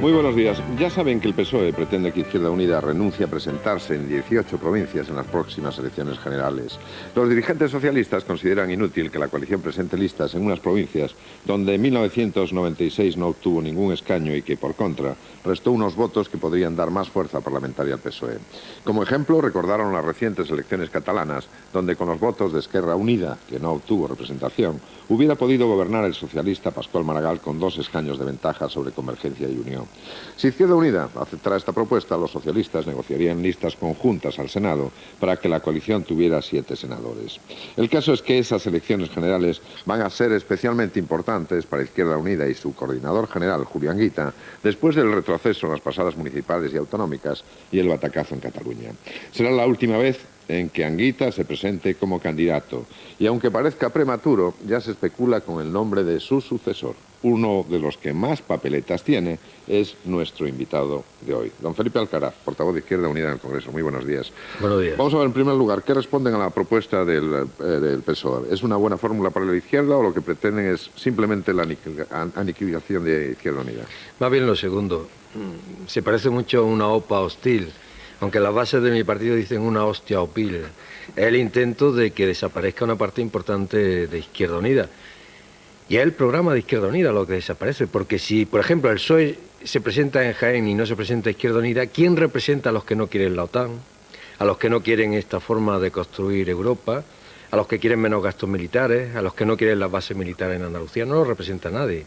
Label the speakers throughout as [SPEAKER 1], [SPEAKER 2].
[SPEAKER 1] Muy buenos días. Ya saben que el PSOE pretende que Izquierda Unida renuncie a presentarse en 18 provincias en las próximas elecciones generales. Los dirigentes socialistas consideran inútil que la coalición presente listas en unas provincias donde en 1996 no obtuvo ningún escaño y que, por contra, restó unos votos que podrían dar más fuerza parlamentaria al PSOE. Como ejemplo, recordaron las recientes elecciones catalanas, donde con los votos de Esquerra Unida, que no obtuvo representación, hubiera podido gobernar el socialista Pascual Maragall con 2 escaños de ventaja sobre Convergencia y Unión. Si Izquierda Unida aceptara esta propuesta, los socialistas negociarían listas conjuntas al Senado para que la coalición tuviera 7 senadores. El caso es que esas elecciones generales van a ser especialmente importantes para Izquierda Unida y su coordinador general, Julio Anguita, después del retroceso en las pasadas municipales y autonómicas y el batacazo en Cataluña. Será la última vez en que Anguita se presente como candidato. Y aunque parezca prematuro, ya se especula con el nombre de su sucesor. Uno de los que más papeletas tiene es nuestro invitado de hoy, don Felipe Alcaraz, portavoz de Izquierda Unida en el Congreso. Muy buenos días.
[SPEAKER 2] Buenos días.
[SPEAKER 1] Vamos a ver, en primer lugar, ¿qué responden a la propuesta del PSOE? ¿Es una buena fórmula para la izquierda o lo que pretenden es simplemente la aniquilación de Izquierda Unida?
[SPEAKER 2] Más bien lo segundo. Se parece mucho a una OPA hostil, aunque las bases de mi partido dicen una hostia o pil. Es el intento de que desaparezca una parte importante de Izquierda Unida. Y es el programa de Izquierda Unida lo que desaparece, porque si, por ejemplo, el PSOE se presenta en Jaén y no se presenta Izquierda Unida, ¿quién representa a los que no quieren la OTAN, a los que no quieren esta forma de construir Europa, a los que quieren menos gastos militares, a los que no quieren las bases militares en Andalucía? No lo representa nadie.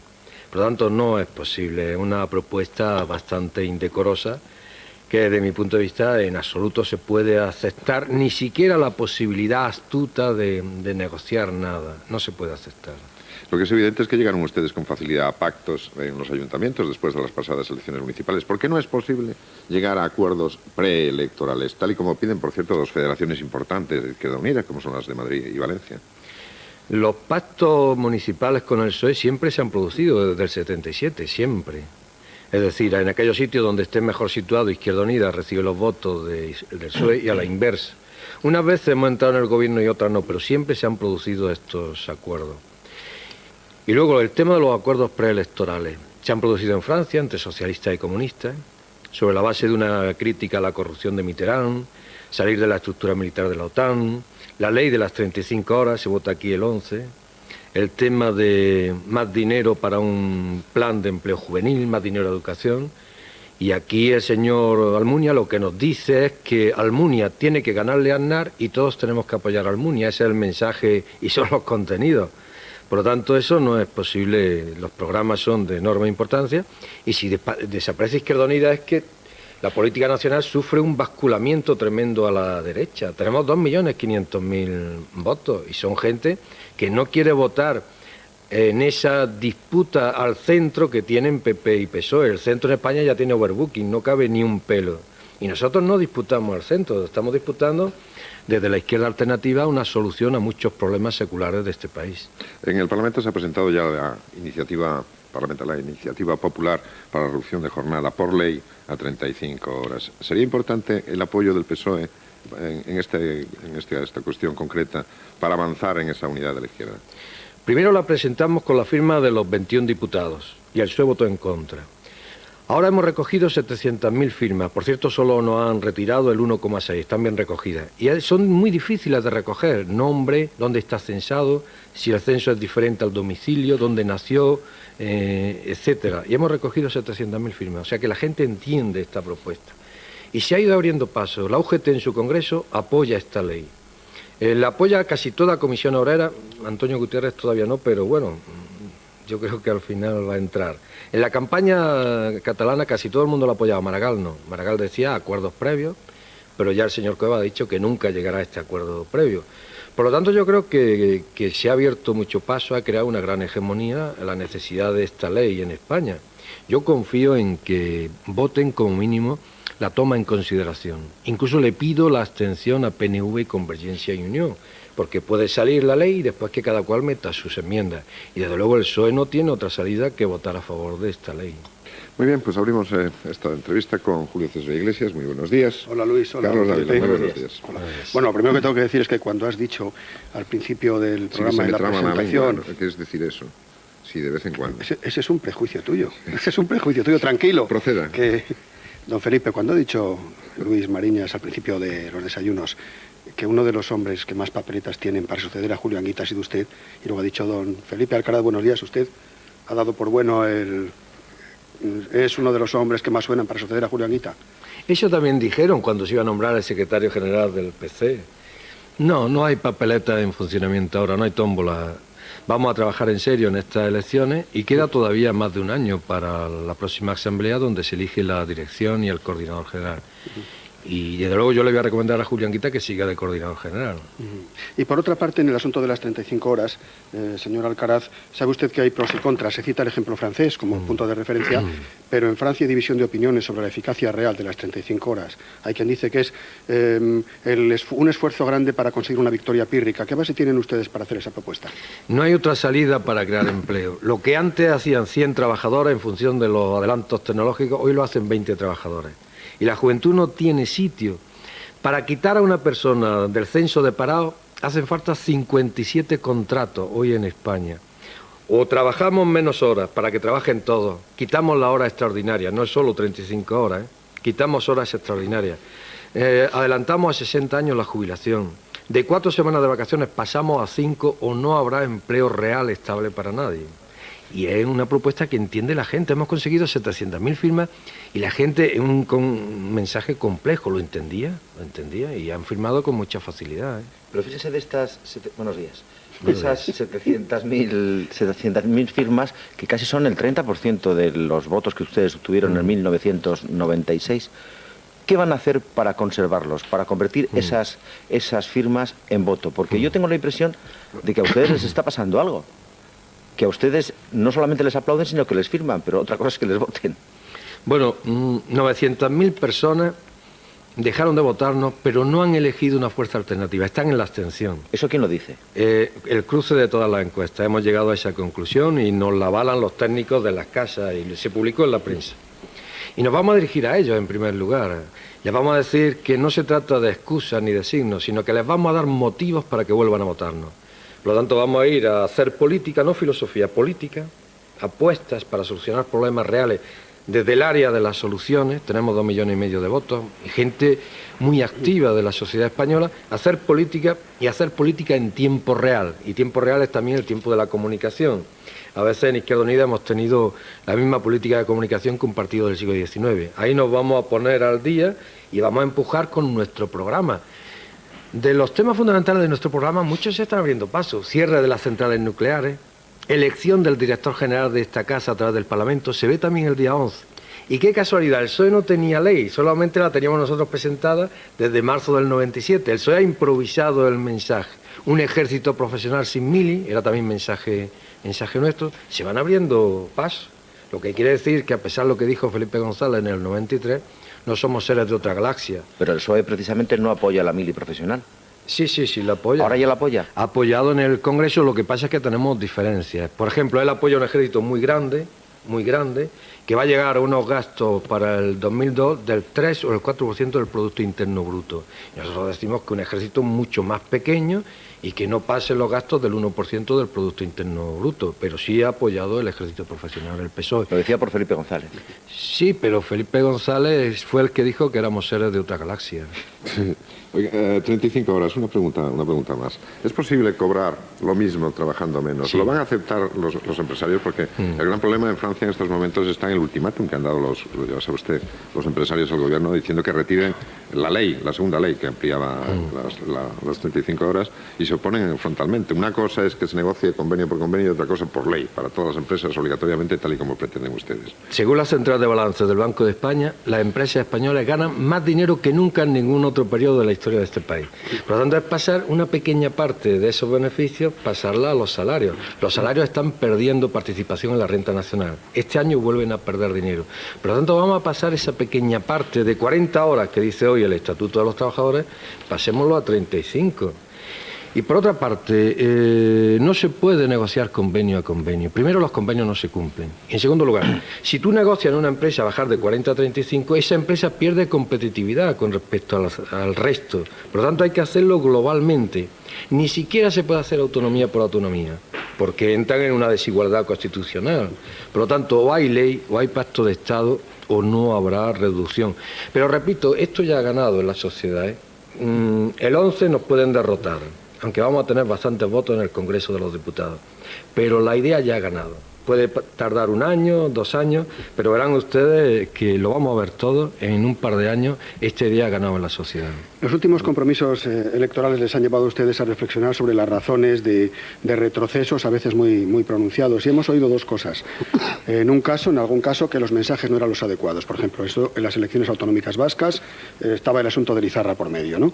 [SPEAKER 2] Por lo tanto, no es posible. Es una propuesta bastante indecorosa que, desde mi punto de vista, en absoluto se puede aceptar, ni siquiera la posibilidad astuta de negociar nada. No se puede aceptar.
[SPEAKER 1] Lo que es evidente es que llegaron ustedes con facilidad a pactos en los ayuntamientos después de las pasadas elecciones municipales. ¿Por qué no es posible llegar a acuerdos preelectorales, tal y como piden, por cierto, 2 federaciones importantes de Izquierda Unida, como son las de Madrid y Valencia?
[SPEAKER 2] Los pactos municipales con el PSOE siempre se han producido desde el 77, siempre. Es decir, en aquellos sitios donde esté mejor situado Izquierda Unida recibe los votos del PSOE y a la inversa. Unas veces hemos entrado en el gobierno y otras no, pero siempre se han producido estos acuerdos. Y luego el tema de los acuerdos preelectorales. Se han producido en Francia entre socialistas y comunistas, sobre la base de una crítica a la corrupción de Mitterrand, salir de la estructura militar de la OTAN, la ley de las 35 horas, se vota aquí el 11, el tema de más dinero para un plan de empleo juvenil, más dinero a educación. Y aquí el señor Almunia lo que nos dice es que Almunia tiene que ganarle a Aznar y todos tenemos que apoyar a Almunia. Ese es el mensaje y son los contenidos. Por lo tanto, eso no es posible. Los programas son de enorme importancia y si desaparece Izquierda Unida es que la política nacional sufre un basculamiento tremendo a la derecha. Tenemos 2.500.000 votos y son gente que no quiere votar en esa disputa al centro que tienen PP y PSOE. El centro en España ya tiene overbooking, no cabe ni un pelo. Y nosotros no disputamos al centro, estamos disputando desde la izquierda alternativa una solución a muchos problemas seculares de este país.
[SPEAKER 1] En el Parlamento se ha presentado ya la iniciativa popular para la reducción de jornada por ley a 35 horas. ¿Sería importante el apoyo del PSOE en esta cuestión concreta para avanzar en esa unidad de la izquierda?
[SPEAKER 2] Primero la presentamos con la firma de los 21 diputados y el PSOE votó en contra. Ahora hemos recogido 700.000 firmas. Por cierto, solo nos han retirado el 1,6, están bien recogidas. Y son muy difíciles de recoger. Nombre, dónde está censado, si el censo es diferente al domicilio, dónde nació, etcétera. Y hemos recogido 700.000 firmas. O sea que la gente entiende esta propuesta. Y se ha ido abriendo paso. La UGT en su congreso apoya esta ley. La apoya casi toda Comisión Obrera. Antonio Gutiérrez todavía no, pero bueno, yo creo que al final va a entrar. En la campaña catalana casi todo el mundo lo apoyaba, Maragall no. Maragall decía acuerdos previos, pero ya el señor Cueva ha dicho que nunca llegará a este acuerdo previo. Por lo tanto, yo creo que se ha abierto mucho paso a crear una gran hegemonía a la necesidad de esta ley en España. Yo confío en que voten como mínimo la toma en consideración. Incluso le pido la abstención a PNV y Convergencia y Unión, porque puede salir la ley y después que cada cual meta sus enmiendas. Y desde luego el PSOE no tiene otra salida que votar a favor de esta ley.
[SPEAKER 1] Muy bien, pues abrimos esta entrevista con Julio César Iglesias. Muy buenos días.
[SPEAKER 3] Hola Luis, hola.
[SPEAKER 1] Carlos Dávila, muy buenos días.
[SPEAKER 3] Hola. Bueno, lo primero que tengo que decir es que cuando has dicho al principio del programa de la presentación...
[SPEAKER 1] ¿Qué quieres decir eso? Sí, de vez en cuando.
[SPEAKER 3] Ese es un prejuicio tuyo. Ese es un prejuicio tuyo, tranquilo.
[SPEAKER 1] Proceda.
[SPEAKER 3] Que, don Felipe, cuando ha dicho Luis Mariñas al principio de los desayunos que uno de los hombres que más papeletas tienen para suceder a Julio Anguita ha sido usted, y luego ha dicho don Felipe Alcaraz, buenos días, usted ha dado por bueno es uno de los hombres que más suenan para suceder a Julio Anguita.
[SPEAKER 2] Eso también dijeron cuando se iba a nombrar el secretario general del PC. No hay papeleta en funcionamiento ahora, no hay tómbola. Vamos a trabajar en serio en estas elecciones y queda todavía más de un año para la próxima asamblea donde se elige la dirección y el coordinador general. Y desde luego yo le voy a recomendar a Julio Anguita que siga de coordinador general.
[SPEAKER 3] Y por otra parte, en el asunto de las 35 horas, señor Alcaraz, sabe usted que hay pros y contras. Se cita el ejemplo francés como punto de referencia, pero en Francia hay división de opiniones sobre la eficacia real de las 35 horas. Hay quien dice que es un esfuerzo grande para conseguir una victoria pírrica. ¿Qué base tienen ustedes para hacer esa propuesta?
[SPEAKER 2] No hay otra salida para crear empleo. Lo que antes hacían 100 trabajadores en función de los adelantos tecnológicos, hoy lo hacen 20 trabajadores. Y la juventud no tiene sitio. Para quitar a una persona del censo de parados hacen falta 57 contratos hoy en España. O trabajamos menos horas para que trabajen todos. Quitamos la hora extraordinaria, no es solo 35 horas, quitamos horas extraordinarias. Adelantamos a 60 años la jubilación. De 4 semanas de vacaciones pasamos a 5 o no habrá empleo real estable para nadie. Y es una propuesta que entiende la gente. Hemos conseguido 700.000 firmas y la gente con un mensaje complejo lo entendía y han firmado con mucha facilidad.
[SPEAKER 4] Pero fíjese de estas... Buenos días. De esas 700.000 firmas, que casi son el 30% de los votos que ustedes obtuvieron en 1996, ¿qué van a hacer para conservarlos, para convertir esas firmas en voto? Porque yo tengo la impresión de que a ustedes les está pasando algo. Que a ustedes no solamente les aplauden, sino que les firman, pero otra cosa es que les voten.
[SPEAKER 2] Bueno, 900.000 personas dejaron de votarnos, pero no han elegido una fuerza alternativa, están en la abstención.
[SPEAKER 4] ¿Eso quién lo dice?
[SPEAKER 2] El cruce de todas las encuestas, hemos llegado a esa conclusión y nos la avalan los técnicos de las casas y se publicó en la prensa. Y nos vamos a dirigir a ellos en primer lugar. Les vamos a decir que no se trata de excusas ni de signos, sino que les vamos a dar motivos para que vuelvan a votarnos. Por lo tanto, vamos a ir a hacer política, no filosofía, política, apuestas para solucionar problemas reales desde el área de las soluciones. Tenemos 2,5 millones de votos, y gente muy activa de la sociedad española, hacer política y hacer política en tiempo real. Y tiempo real es también el tiempo de la comunicación. A veces en Izquierda Unida hemos tenido la misma política de comunicación que un partido del siglo XIX. Ahí nos vamos a poner al día y vamos a empujar con nuestro programa. De los temas fundamentales de nuestro programa, muchos se están abriendo paso. Cierre de las centrales nucleares, elección del director general de esta casa a través del Parlamento, se ve también el día 11. Y qué casualidad, el PSOE no tenía ley, solamente la teníamos nosotros presentada desde marzo del 97. El PSOE ha improvisado el mensaje. Un ejército profesional sin mili, era también mensaje nuestro. Se van abriendo pasos. Lo que quiere decir que, a pesar de lo que dijo Felipe González en el 93, no somos seres de otra galaxia.
[SPEAKER 4] Pero el PSOE precisamente no apoya la mili profesional.
[SPEAKER 2] Sí, la apoya.
[SPEAKER 4] ¿Ahora ya la apoya?
[SPEAKER 2] Ha apoyado en el Congreso, lo que pasa es que tenemos diferencias. Por ejemplo, él apoya un ejército muy grande, que va a llegar a unos gastos para el 2002 del 3 o el 4% del Producto Interno Bruto. Y nosotros decimos que un ejército mucho más pequeño y que no pase los gastos del 1% del Producto Interno Bruto, pero sí ha apoyado el ejército profesional, el PSOE.
[SPEAKER 4] Lo decía por Felipe González.
[SPEAKER 2] Sí, pero Felipe González fue el que dijo que éramos seres de otra galaxia.
[SPEAKER 1] Oiga, 35 horas, una pregunta más. ¿Es posible cobrar lo mismo trabajando menos?
[SPEAKER 2] Sí.
[SPEAKER 1] ¿Lo van a aceptar los empresarios? Porque el gran problema en Francia en estos momentos está en el ultimátum que han dado lo sabe usted, los empresarios al gobierno, diciendo que retiren la ley, la segunda ley que ampliaba las 35 horas, y se oponen frontalmente. Una cosa es que se negocie convenio por convenio y otra cosa por ley, para todas las empresas obligatoriamente, tal y como pretenden ustedes.
[SPEAKER 2] Según la central de balance del Banco de España, las empresas españolas ganan más dinero que nunca en ningún otro periodo de la historia de este país. Por lo tanto, es pasar una pequeña parte de esos beneficios, pasarla a los salarios. Los salarios están perdiendo participación en la renta nacional. Este año vuelven a perder dinero. Por lo tanto, vamos a pasar esa pequeña parte de 40 horas que dice hoy el Estatuto de los Trabajadores, pasémoslo a 35. Y por otra parte, no se puede negociar convenio a convenio. Primero, los convenios no se cumplen. En segundo lugar, si tú negocias en una empresa bajar de 40 a 35, esa empresa pierde competitividad con respecto al resto. Por lo tanto, hay que hacerlo globalmente. Ni siquiera se puede hacer autonomía por autonomía, porque entran en una desigualdad constitucional. Por lo tanto, o hay ley, o hay pacto de Estado, o no habrá reducción. Pero repito, esto ya ha ganado en la sociedad, ¿eh? El 11 nos pueden derrotar, aunque vamos a tener bastantes votos en el Congreso de los Diputados. Pero la idea ya ha ganado. Puede tardar 1 año, 2 años, pero verán ustedes que lo vamos a ver todo en un par de años. Esta idea ha ganado en la sociedad.
[SPEAKER 3] Los últimos compromisos electorales les han llevado a ustedes a reflexionar sobre las razones de retrocesos, a veces muy pronunciados. Y hemos oído 2 cosas. En algún caso, que los mensajes no eran los adecuados. Por ejemplo, esto en las elecciones autonómicas vascas estaba el asunto de Lizarra por medio, ¿no?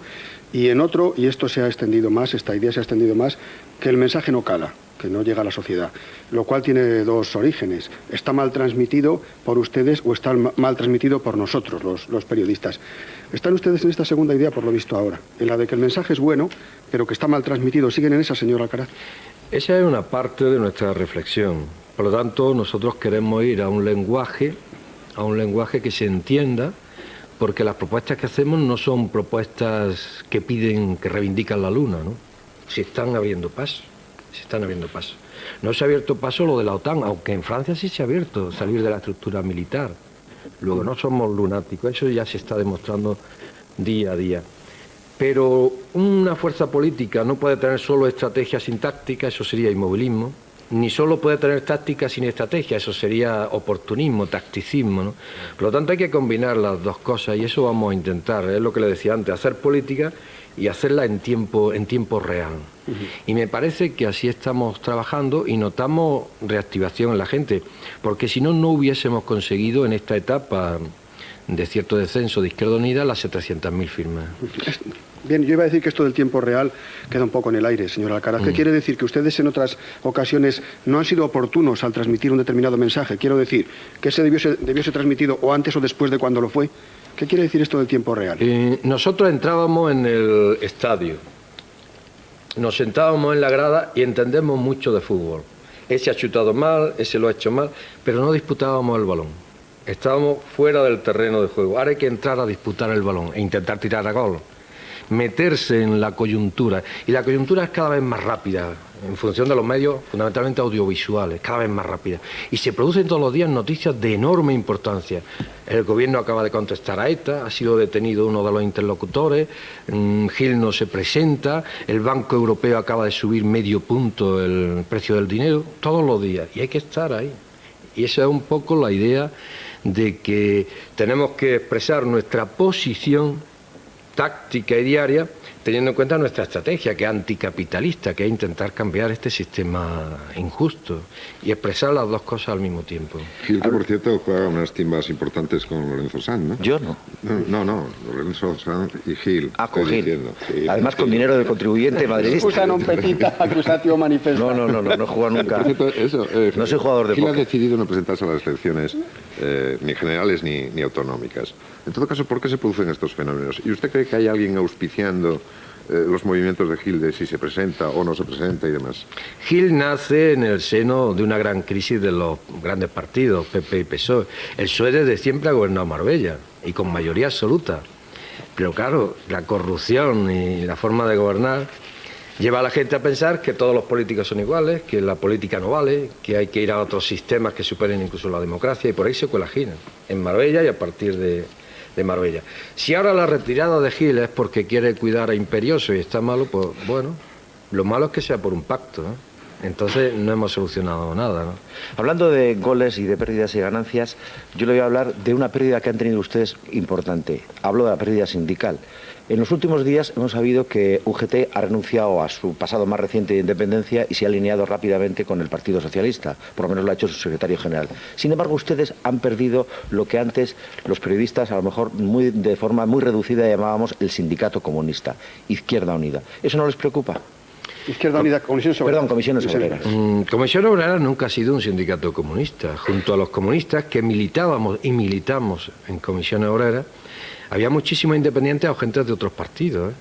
[SPEAKER 3] Y en otro, y esto se ha extendido más, esta idea se ha extendido más, que el mensaje no cala, que no llega a la sociedad, lo cual tiene 2 orígenes. Está mal transmitido por ustedes o está mal transmitido por nosotros, los periodistas. Están ustedes en esta segunda idea, por lo visto ahora, en la de que el mensaje es bueno, pero que está mal transmitido. ¿Siguen en esa, señor Alcaraz?
[SPEAKER 2] Esa es una parte de nuestra reflexión. Por lo tanto, nosotros queremos ir a un lenguaje que se entienda, porque las propuestas que hacemos no son propuestas que reivindican la luna, ¿no? Se están abriendo paso. No se ha abierto paso lo de la OTAN, aunque en Francia sí se ha abierto salir de la estructura militar. Luego, no somos lunáticos, eso ya se está demostrando día a día. Pero una fuerza política no puede tener solo estrategia sin táctica, eso sería inmovilismo, ni solo puede tener táctica sin estrategia, eso sería oportunismo, tacticismo, ¿no? Por lo tanto, hay que combinar las 2 cosas y eso vamos a intentar, es lo que le decía antes, hacer política y hacerla en tiempo real. Y me parece que así estamos trabajando y notamos reactivación en la gente, porque si no, no hubiésemos conseguido en esta etapa de cierto descenso de Izquierda Unida las 700.000 firmas.
[SPEAKER 3] Bien, yo iba a decir que esto del tiempo real queda un poco en el aire, señor Alcaraz. ¿Qué quiere decir? Que ustedes en otras ocasiones no han sido oportunos al transmitir un determinado mensaje. Quiero decir, que ese debió ser transmitido o antes o después de cuando lo fue. ¿Qué quiere decir esto del tiempo real?
[SPEAKER 2] Nosotros entrábamos en el estadio, nos sentábamos en la grada y entendemos mucho de fútbol. Ese ha chutado mal, ese lo ha hecho mal, pero no disputábamos el balón. Estábamos fuera del terreno de juego. Ahora hay que entrar a disputar el balón e intentar tirar a gol. Meterse en la coyuntura. Y la coyuntura es cada vez más rápida, en función de los medios, fundamentalmente audiovisuales, cada vez más rápida. Y se producen todos los días noticias de enorme importancia. El gobierno acaba de contestar a ETA, ha sido detenido uno de los interlocutores, Gil no se presenta, el Banco Europeo acaba de subir medio punto el precio del dinero, todos los días. Y hay que estar ahí. Y esa es un poco la idea de que tenemos que expresar nuestra posición táctica y diaria, teniendo en cuenta nuestra estrategia, que es anticapitalista, que es intentar cambiar este sistema injusto y expresar las 2 cosas al mismo tiempo.
[SPEAKER 1] Gil, que por cierto juega unas timbas importantes con Lorenzo Sanz, ¿no?
[SPEAKER 4] Yo no.
[SPEAKER 1] No, Lorenzo Sanz y Gil.
[SPEAKER 4] Con Gil. Además con dinero del contribuyente madridista.
[SPEAKER 3] Scusa non petita, accusatio manifesta.
[SPEAKER 4] No he jugado nunca.
[SPEAKER 1] Por cierto, eso,
[SPEAKER 4] No soy jugador de
[SPEAKER 1] Gil
[SPEAKER 4] póker.
[SPEAKER 1] ha decidido no presentarse a las elecciones ni generales ni autonómicas. En todo caso, ¿por qué se producen estos fenómenos? ¿Y usted cree que hay alguien auspiciando los movimientos de Gil de si se presenta o no se presenta y demás?
[SPEAKER 2] Gil nace en el seno de una gran crisis de los grandes partidos, PP y PSOE. El PSOE desde siempre ha gobernado Marbella y con mayoría absoluta. Pero claro, la corrupción y la forma de gobernar lleva a la gente a pensar que todos los políticos son iguales, que la política no vale, que hay que ir a otros sistemas que superen incluso la democracia y por ahí se cuelaginan en Marbella y a partir de Marbella. Si ahora la retirada de Gil es porque quiere cuidar a Imperioso y está malo, pues bueno, lo malo es que sea por un pacto, ¿no? Entonces no hemos solucionado nada, ¿no?
[SPEAKER 4] Hablando de goles y de pérdidas y ganancias, yo le voy a hablar de una pérdida que han tenido ustedes importante. Hablo de la pérdida sindical. En los últimos días hemos sabido que UGT ha renunciado a su pasado más reciente de independencia y se ha alineado rápidamente con el Partido Socialista. Por lo menos lo ha hecho su secretario general. Sin embargo, ustedes han perdido lo que antes los periodistas, a lo mejor de forma muy reducida, llamábamos el sindicato comunista, Izquierda Unida. ¿Eso no les preocupa?
[SPEAKER 3] Izquierda Unida, Comisiones Obreras.
[SPEAKER 4] Perdón, Comisiones Obreras.
[SPEAKER 2] Comisión Obrera nunca ha sido un sindicato comunista. Junto a los comunistas que militábamos y militamos en Comisiones Obreras, había muchísimos independientes o gentes de otros partidos, ¿eh?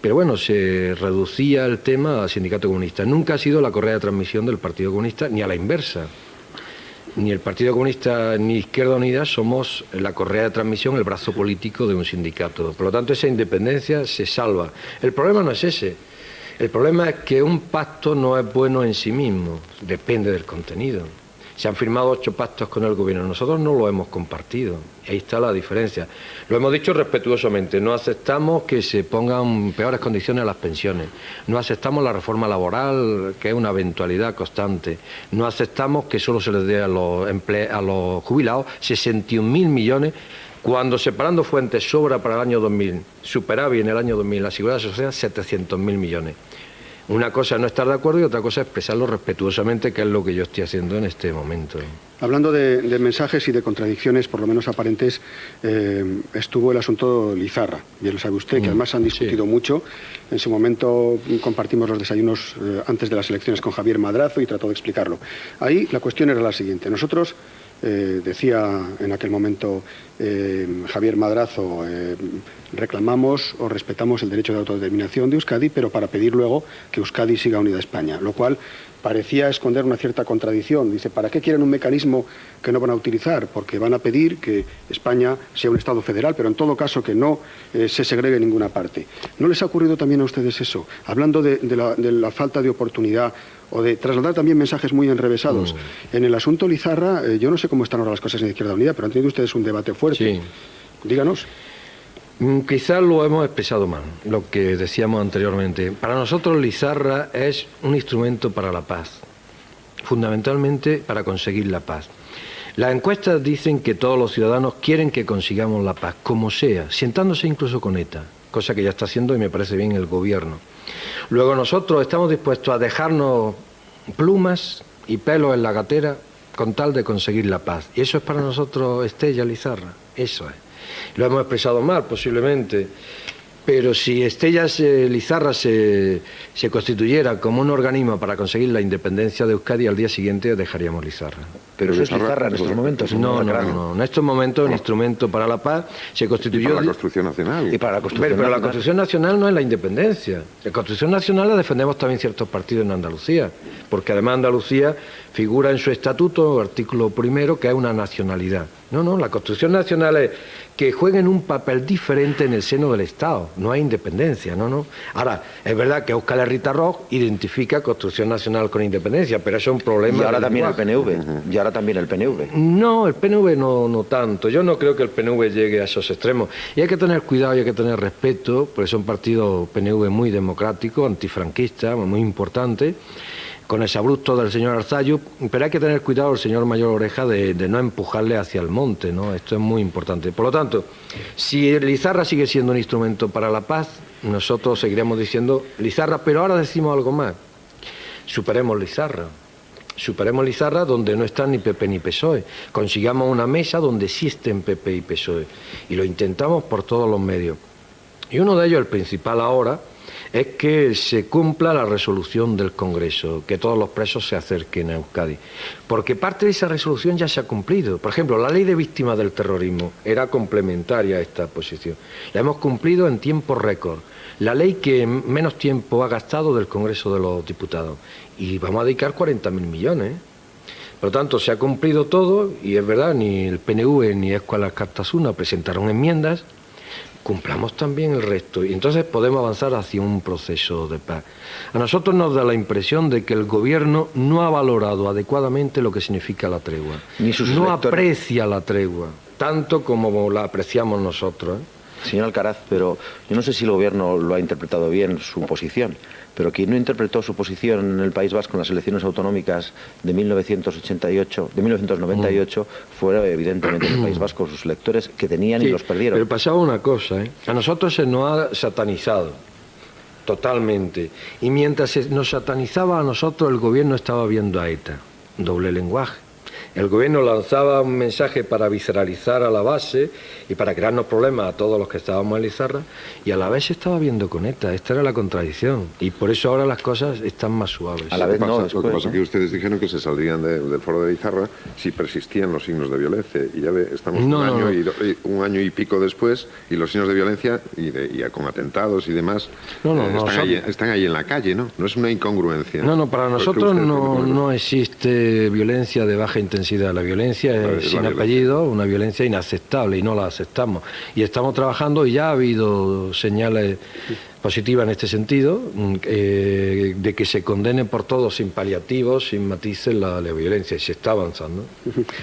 [SPEAKER 2] Pero bueno, se reducía el tema al sindicato comunista. Nunca ha sido la correa de transmisión del Partido Comunista, ni a la inversa. Ni el Partido Comunista ni Izquierda Unida somos la correa de transmisión, el brazo político de un sindicato. Por lo tanto, esa independencia se salva. El problema no es ese. El problema es que un pacto no es bueno en sí mismo, depende del contenido. Se han firmado 8 pactos con el gobierno, nosotros no lo hemos compartido. Ahí está la diferencia. Lo hemos dicho respetuosamente, no aceptamos que se pongan peores condiciones a las pensiones, no aceptamos la reforma laboral, que es una eventualidad constante, no aceptamos que solo se les dé a los jubilados 61.000 millones, cuando separando fuentes sobra para el año 2000, superávit en el año 2000, la Seguridad Social 700.000 millones. Una cosa es no estar de acuerdo y otra cosa es expresarlo respetuosamente, que es lo que yo estoy haciendo en este momento.
[SPEAKER 3] Hablando de mensajes y de contradicciones, por lo menos aparentes, estuvo el asunto Lizarra. Bien lo sabe usted, que además han discutido mucho. En su momento compartimos los desayunos antes de las elecciones con Javier Madrazo y trató de explicarlo. Ahí la cuestión era la siguiente. Nosotros, decía en aquel momento Javier Madrazo, reclamamos o respetamos el derecho de autodeterminación de Euskadi, pero para pedir luego que Euskadi siga unida a España, lo cual parecía esconder una cierta contradicción. Dice, ¿para qué quieren un mecanismo que no van a utilizar? Porque van a pedir que España sea un Estado federal, pero en todo caso que no se segregue en ninguna parte. ¿No les ha ocurrido también a ustedes eso? Hablando de la falta de oportunidad o de trasladar también mensajes muy enrevesados. En el asunto Lizarra, yo no sé cómo están ahora las cosas en Izquierda Unida, pero han tenido ustedes un debate fuerte.
[SPEAKER 2] Sí.
[SPEAKER 3] Díganos.
[SPEAKER 2] Quizás lo hemos expresado mal, lo que decíamos anteriormente. Para nosotros Lizarra es un instrumento para la paz, fundamentalmente para conseguir la paz. Las encuestas dicen que todos los ciudadanos quieren que consigamos la paz, como sea, sentándose incluso con ETA, cosa que ya está haciendo y me parece bien el gobierno. Luego nosotros estamos dispuestos a dejarnos plumas y pelos en la gatera con tal de conseguir la paz. Y eso es para nosotros Estella Lizarra, eso es. Lo hemos expresado mal, posiblemente, pero si Estella Lizarra se constituyera como un organismo para conseguir la independencia de Euskadi, al día siguiente dejaríamos Lizarra.
[SPEAKER 4] Pero eso es Lizarra en estos momentos.
[SPEAKER 2] No. En estos momentos un instrumento para la paz se constituyó...
[SPEAKER 1] Y para la Construcción Nacional.
[SPEAKER 4] Y para la Construcción
[SPEAKER 2] Pero
[SPEAKER 4] Nacional.
[SPEAKER 2] la Constitución Nacional no es la independencia. La Constitución Nacional la defendemos también ciertos partidos en Andalucía, porque además Andalucía figura en su estatuto, artículo 1, que es una nacionalidad. No, la Constitución Nacional es que jueguen un papel diferente en el seno del Estado, no hay independencia, no. Ahora, es verdad que Euskal Herria Rock identifica Construcción Nacional con independencia, pero eso es un problema...
[SPEAKER 4] Y ahora también el PNV, y ahora también el PNV.
[SPEAKER 2] No, el PNV no tanto, yo no creo que el PNV llegue a esos extremos. Y hay que tener cuidado y hay que tener respeto, porque es un partido PNV muy democrático, antifranquista, muy importante, con ese abrupto del señor Arzallo, pero hay que tener cuidado el señor Mayor Oreja de no empujarle hacia el monte, ¿no? Esto es muy importante. Por lo tanto, si Lizarra sigue siendo un instrumento para la paz, nosotros seguiremos diciendo Lizarra, pero ahora decimos algo más. Superemos Lizarra donde no están ni PP ni PSOE. Consigamos una mesa donde sí estén PP y PSOE. Y lo intentamos por todos los medios. Y uno de ellos, el principal ahora, es que se cumpla la resolución del Congreso, que todos los presos se acerquen a Euskadi. Porque parte de esa resolución ya se ha cumplido. Por ejemplo, la ley de víctimas del terrorismo era complementaria a esta posición. La hemos cumplido en tiempo récord. La ley que menos tiempo ha gastado del Congreso de los Diputados. Y vamos a dedicar 40.000 millones. Por lo tanto, se ha cumplido todo y es verdad, ni el PNV ni Escuela Cartasuna presentaron enmiendas. Cumplamos también el resto y entonces podemos avanzar hacia un proceso de paz. A nosotros nos da la impresión de que el gobierno no ha valorado adecuadamente lo que significa la tregua. No aprecia la tregua, tanto como la apreciamos nosotros.
[SPEAKER 4] Señor Alcaraz, pero yo no sé si el gobierno lo ha interpretado bien, su posición, pero quien no interpretó su posición en el País Vasco en las elecciones autonómicas de 1998 fue evidentemente el País Vasco, sus electores que tenían y los perdieron.
[SPEAKER 2] Pero pasaba una cosa, a nosotros se nos ha satanizado totalmente y mientras se nos satanizaba a nosotros el gobierno estaba viendo a ETA, doble lenguaje. El gobierno lanzaba un mensaje para visceralizar a la base y para crearnos problemas a todos los que estábamos en Lizarra, y a la vez se estaba viendo con ETA. Esta era la contradicción, y por eso ahora las cosas están más suaves.
[SPEAKER 4] A la vez no,
[SPEAKER 1] lo que pasa es que ustedes dijeron que se saldrían del foro de Lizarra si persistían los signos de violencia, y ya estamos un año y pico después, y los signos de violencia y con atentados y demás están ahí en la calle, ¿no? No es una incongruencia.
[SPEAKER 2] No, para nosotros no existe violencia de baja intensidad. La violencia es sin apellido, una violencia inaceptable, y no la aceptamos. Y estamos trabajando, y ya ha habido señales positivas en este sentido, de que se condene por todo, sin paliativos, sin matices, la violencia, y se está avanzando.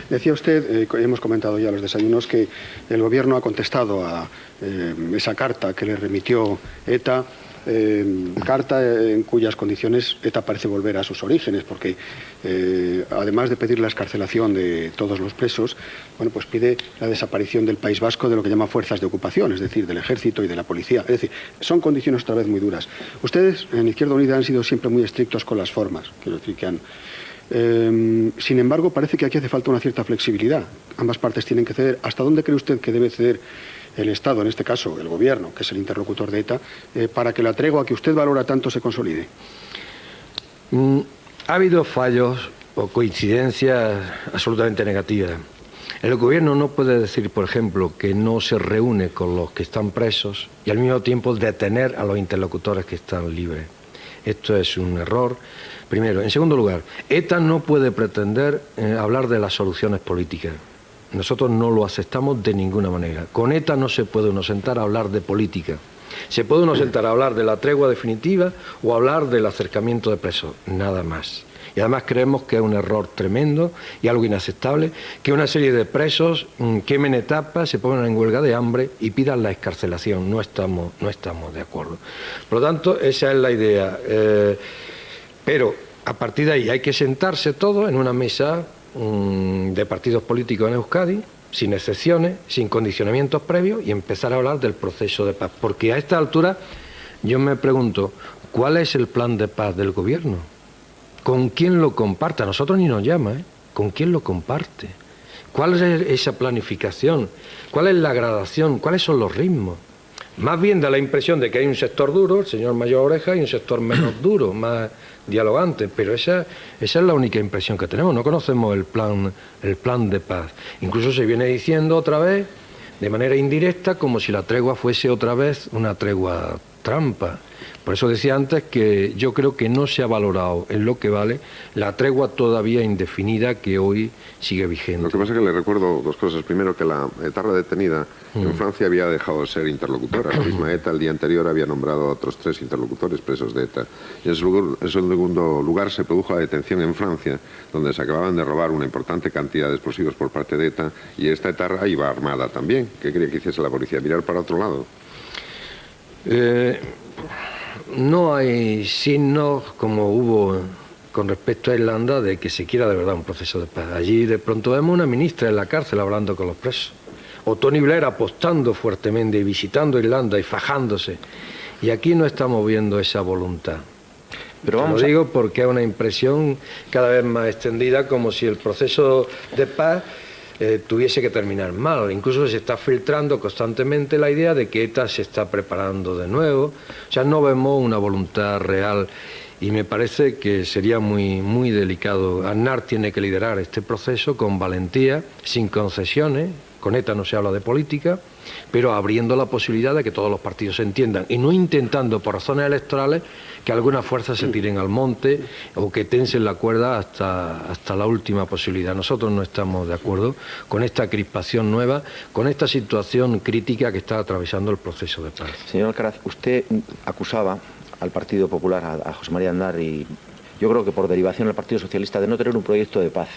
[SPEAKER 3] Decía usted, hemos comentado ya en los desayunos, que el gobierno ha contestado a esa carta que le remitió ETA, carta en cuyas condiciones ETA parece volver a sus orígenes, porque además de pedir la excarcelación de todos los presos, bueno, pues pide la desaparición del País Vasco de lo que llama fuerzas de ocupación, es decir, del ejército y de la policía. Es decir, son condiciones otra vez muy duras. Ustedes en Izquierda Unida han sido siempre muy estrictos con las formas, quiero decir que han... sin embargo, parece que aquí hace falta una cierta flexibilidad. Ambas partes tienen que ceder. ¿Hasta dónde cree usted que debe ceder el Estado, en este caso el Gobierno, que es el interlocutor de ETA, para que la tregua que usted valora tanto se consolide?
[SPEAKER 2] Ha habido fallos o coincidencias absolutamente negativas. El Gobierno no puede decir, por ejemplo, que no se reúne con los que están presos y al mismo tiempo detener a los interlocutores que están libres. Esto es un error, primero. En segundo lugar, ETA no puede pretender hablar de las soluciones políticas. Nosotros no lo aceptamos de ninguna manera. Con ETA no se puede uno sentar a hablar de política. Se puede uno sentar a hablar de la tregua definitiva o hablar del acercamiento de presos, nada más. Y además creemos que es un error tremendo y algo inaceptable que una serie de presos quemen etapas, se pongan en huelga de hambre y pidan la excarcelación. No estamos de acuerdo. Por lo tanto, esa es la idea. Pero a partir de ahí hay que sentarse todos en una mesa de partidos políticos en Euskadi, sin excepciones, sin condicionamientos previos, y empezar a hablar del proceso de paz. Porque a esta altura yo me pregunto, ¿cuál es el plan de paz del Gobierno? ¿Con quién lo comparte? A nosotros ni nos llama, ¿eh? ¿Con quién lo comparte? ¿Cuál es esa planificación? ¿Cuál es la gradación? ¿Cuáles son los ritmos? Más bien da la impresión de que hay un sector duro, el señor Mayor Oreja, y un sector menos duro, más dialogante, pero esa es la única impresión que tenemos. No conocemos el plan de paz. Incluso se viene diciendo otra vez, de manera indirecta, como si la tregua fuese otra vez una tregua trampa. Por eso decía antes que yo creo que no se ha valorado en lo que vale la tregua todavía indefinida que hoy sigue vigente.
[SPEAKER 1] Lo que pasa es que le recuerdo dos cosas. Primero, que la etarra detenida en Francia había dejado de ser interlocutora. La misma ETA el día anterior había nombrado a otros 3 interlocutores presos de ETA. Y en segundo lugar se produjo la detención en Francia, donde se acababan de robar una importante cantidad de explosivos por parte de ETA, y esta etarra iba armada también. ¿Qué quería que hiciese la policía? ¿Mirar para otro lado?
[SPEAKER 2] No hay signos, como hubo con respecto a Irlanda, de que se quiera de verdad un proceso de paz. Allí de pronto vemos una ministra en la cárcel hablando con los presos, o Tony Blair apostando fuertemente y visitando Irlanda y fajándose. Y aquí no estamos viendo esa voluntad. Pero lo digo porque es una impresión cada vez más extendida, como si el proceso de paz tuviese que terminar mal. Incluso se está filtrando constantemente la idea de que ETA se está preparando de nuevo. O sea, no vemos una voluntad real, y me parece que sería muy delicado. Aznar tiene que liderar este proceso con valentía, sin concesiones. Con ETA no se habla de política, pero abriendo la posibilidad de que todos los partidos se entiendan, y no intentando por razones electorales que algunas fuerzas se tiren al monte o que tensen la cuerda hasta la última posibilidad. Nosotros no estamos de acuerdo con esta crispación nueva, con esta situación crítica que está atravesando el proceso de paz.
[SPEAKER 4] Señor Alcaraz, usted acusaba al Partido Popular, a José María Aznar, y yo creo que por derivación al Partido Socialista, de no tener un proyecto de paz.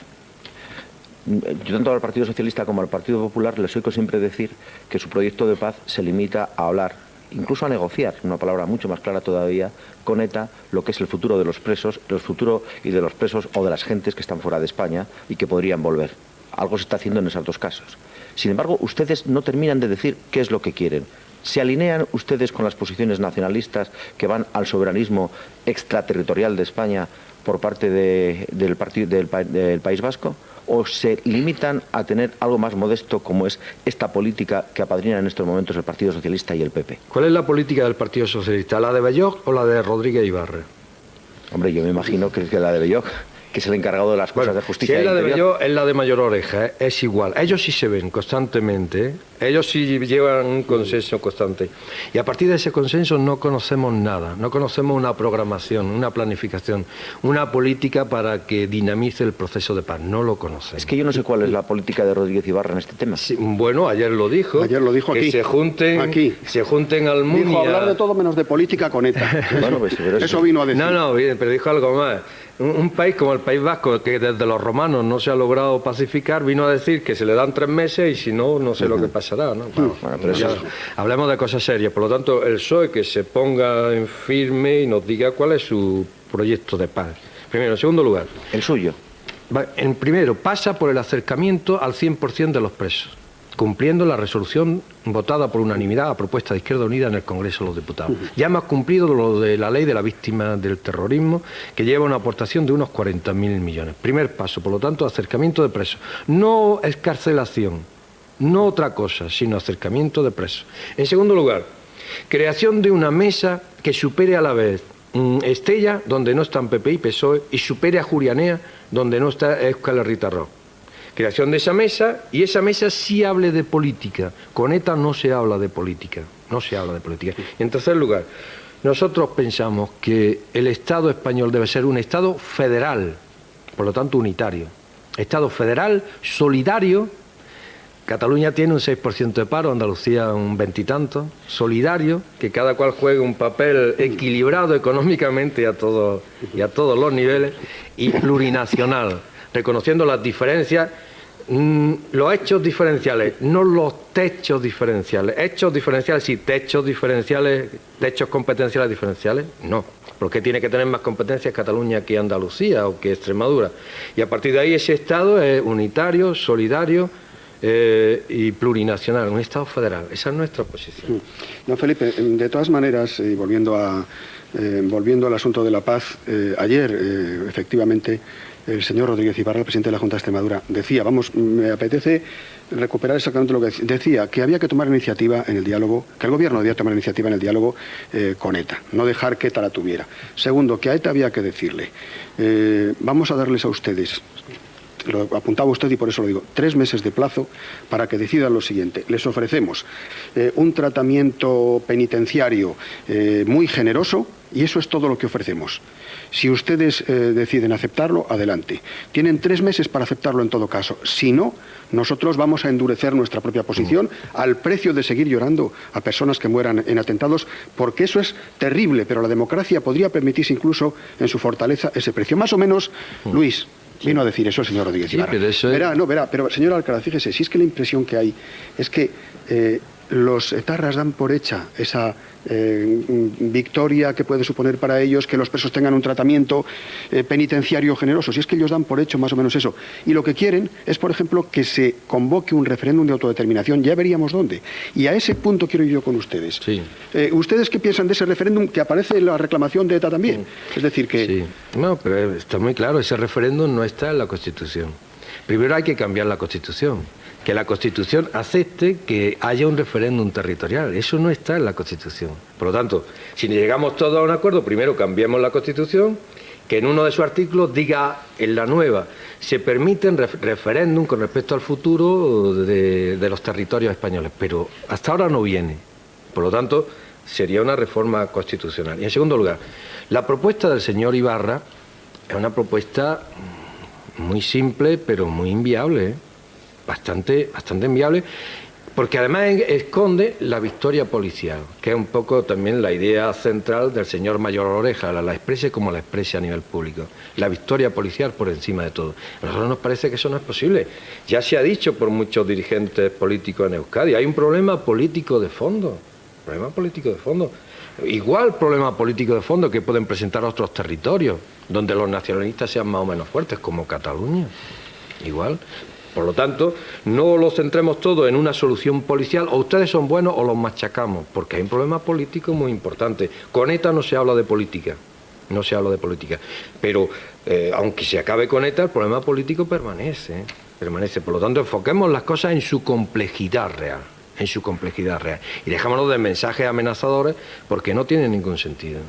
[SPEAKER 4] Yo tanto al Partido Socialista como al Partido Popular les oigo siempre decir que su proyecto de paz se limita a hablar, incluso a negociar, una palabra mucho más clara todavía, con ETA, lo que es el futuro de los presos, el futuro y de los presos o de las gentes que están fuera de España y que podrían volver. Algo se está haciendo en esos dos casos. Sin embargo, ustedes no terminan de decir qué es lo que quieren. ¿Se alinean ustedes con las posiciones nacionalistas que van al soberanismo extraterritorial de España por parte del País Vasco? o se limitan a tener algo más modesto como es esta política que apadrina en estos momentos el Partido Socialista y el PP?
[SPEAKER 2] ¿Cuál es la política del Partido Socialista? ¿La de Belloc o la de Rodríguez Ibarra?
[SPEAKER 4] Hombre, yo me imagino que es la de Belloc, que es el encargado de las cosas de justicia.
[SPEAKER 2] Si es la de
[SPEAKER 4] Belloc,
[SPEAKER 2] es la de Mayor Oreja, es igual. Ellos sí se ven constantemente, ¿eh? Ellos sí llevan un consenso constante. Y a partir de ese consenso no conocemos nada, no conocemos una programación, una planificación, una política para que dinamice el proceso de paz. No lo conocemos.
[SPEAKER 4] es que yo no sé cuál es la política de Rodríguez Ibarra en este tema.
[SPEAKER 2] Sí, bueno, ayer lo dijo.
[SPEAKER 3] Ayer lo dijo
[SPEAKER 2] que
[SPEAKER 3] aquí.
[SPEAKER 2] se junten al Munia.
[SPEAKER 3] Dijo hablar de todo menos de política con ETA.
[SPEAKER 4] Bueno, pues, pero
[SPEAKER 3] Eso vino a decir.
[SPEAKER 2] No, bien, pero dijo algo más. Un país como el País Vasco, que desde los romanos no se ha logrado pacificar, vino a decir que se le dan 3 meses y si no, no sé lo que pasará, ¿no?
[SPEAKER 4] Bueno, pero
[SPEAKER 2] Ya,
[SPEAKER 4] eso...
[SPEAKER 2] hablemos de cosas serias. Por lo tanto, el PSOE que se ponga en firme y nos diga cuál es su proyecto de paz. Primero. En segundo lugar,
[SPEAKER 4] El suyo.
[SPEAKER 2] en primero, pasa por el acercamiento al 100% de los presos, cumpliendo la resolución votada por unanimidad a propuesta de Izquierda Unida en el Congreso de los Diputados. Ya hemos cumplido lo de la ley de la víctima del terrorismo, que lleva una aportación de unos 40.000 millones. Primer paso, por lo tanto, acercamiento de presos. No excarcelación, no otra cosa, sino acercamiento de presos. En segundo lugar, creación de una mesa que supere a la vez Estella, donde no están PP y PSOE, y supere a Jurianea, donde no está Euskal Herria Rock. Creación de esa mesa, y esa mesa sí hable de política. Con ETA no se habla de política, no se habla de política. Y en tercer lugar, nosotros pensamos que el Estado español debe ser un Estado federal, por lo tanto unitario. Estado federal, solidario. Cataluña tiene un 6% de paro, Andalucía un 20 y tanto, solidario, que cada cual juegue un papel equilibrado económicamente a todos los niveles, y plurinacional, reconociendo las diferencias, los hechos diferenciales, no los techos diferenciales. Hechos diferenciales, sí, techos diferenciales, techos competenciales diferenciales, no. Porque tiene que tener más competencias Cataluña que Andalucía o que Extremadura. Y a partir de ahí ese Estado es unitario, solidario y plurinacional, un Estado federal. Esa es nuestra posición.
[SPEAKER 3] Don Felipe, de todas maneras, y volviendo al asunto de la paz, ayer, efectivamente, el señor Rodríguez Ibarra, el presidente de la Junta de Extremadura, decía, me apetece recuperar exactamente lo que decía, que había que tomar iniciativa en el diálogo, que el gobierno debía tomar iniciativa en el diálogo con ETA, no dejar que ETA la tuviera. Segundo, que a ETA había que decirle, vamos a darles a ustedes, lo apuntaba usted y por eso lo digo, 3 meses de plazo para que decidan lo siguiente. Les ofrecemos un tratamiento penitenciario muy generoso y eso es todo lo que ofrecemos. Si ustedes deciden aceptarlo, adelante. Tienen 3 meses para aceptarlo en todo caso. Si no, nosotros vamos a endurecer nuestra propia posición al precio de seguir llorando a personas que mueran en atentados, porque eso es terrible, pero la democracia podría permitirse incluso en su fortaleza ese precio. Más o menos, Luis, vino a decir eso el señor Rodríguez Ibarra.
[SPEAKER 2] Sí, pero eso es...
[SPEAKER 3] Verá, pero señor Alcaraz, fíjese, si es que la impresión que hay es que los etarras dan por hecha esa victoria que puede suponer para ellos que los presos tengan un tratamiento penitenciario generoso. Si es que ellos dan por hecho más o menos eso. Y lo que quieren es, por ejemplo, que se convoque un referéndum de autodeterminación. Ya veríamos dónde. Y a ese punto quiero ir yo con ustedes.
[SPEAKER 2] Sí.
[SPEAKER 3] ¿Ustedes qué piensan de ese referéndum que aparece en la reclamación de ETA también? Es decir, que...
[SPEAKER 2] Sí. No, pero está muy claro, ese referéndum no está en la Constitución. Primero hay que cambiar la Constitución. Que la Constitución acepte que haya un referéndum territorial. Eso no está en la Constitución. Por lo tanto, si llegamos todos a un acuerdo, primero cambiemos la Constitución, que en uno de sus artículos diga, en la nueva, se permiten referéndum con respecto al futuro de los territorios españoles. Pero hasta ahora no viene. Por lo tanto, sería una reforma constitucional. Y en segundo lugar, la propuesta del señor Ibarra es una propuesta muy simple, pero muy inviable, ¿eh? Bastante inviable, porque además esconde la victoria policial, que es un poco también la idea central del señor Mayor Oreja, la exprese como la exprese a nivel público, la victoria policial por encima de todo. A nosotros nos parece que eso no es posible. Ya se ha dicho por muchos dirigentes políticos en Euskadi, hay un problema político de fondo, igual problema político de fondo que pueden presentar otros territorios, donde los nacionalistas sean más o menos fuertes, como Cataluña, igual. Por lo tanto, no lo centremos todo en una solución policial, o ustedes son buenos o los machacamos, porque hay un problema político muy importante. Con ETA no se habla de política, no se habla de política. Pero aunque se acabe con ETA, el problema político permanece, Por lo tanto, enfoquemos las cosas en su complejidad real. Y dejémonos de mensajes amenazadores porque no tienen ningún sentido.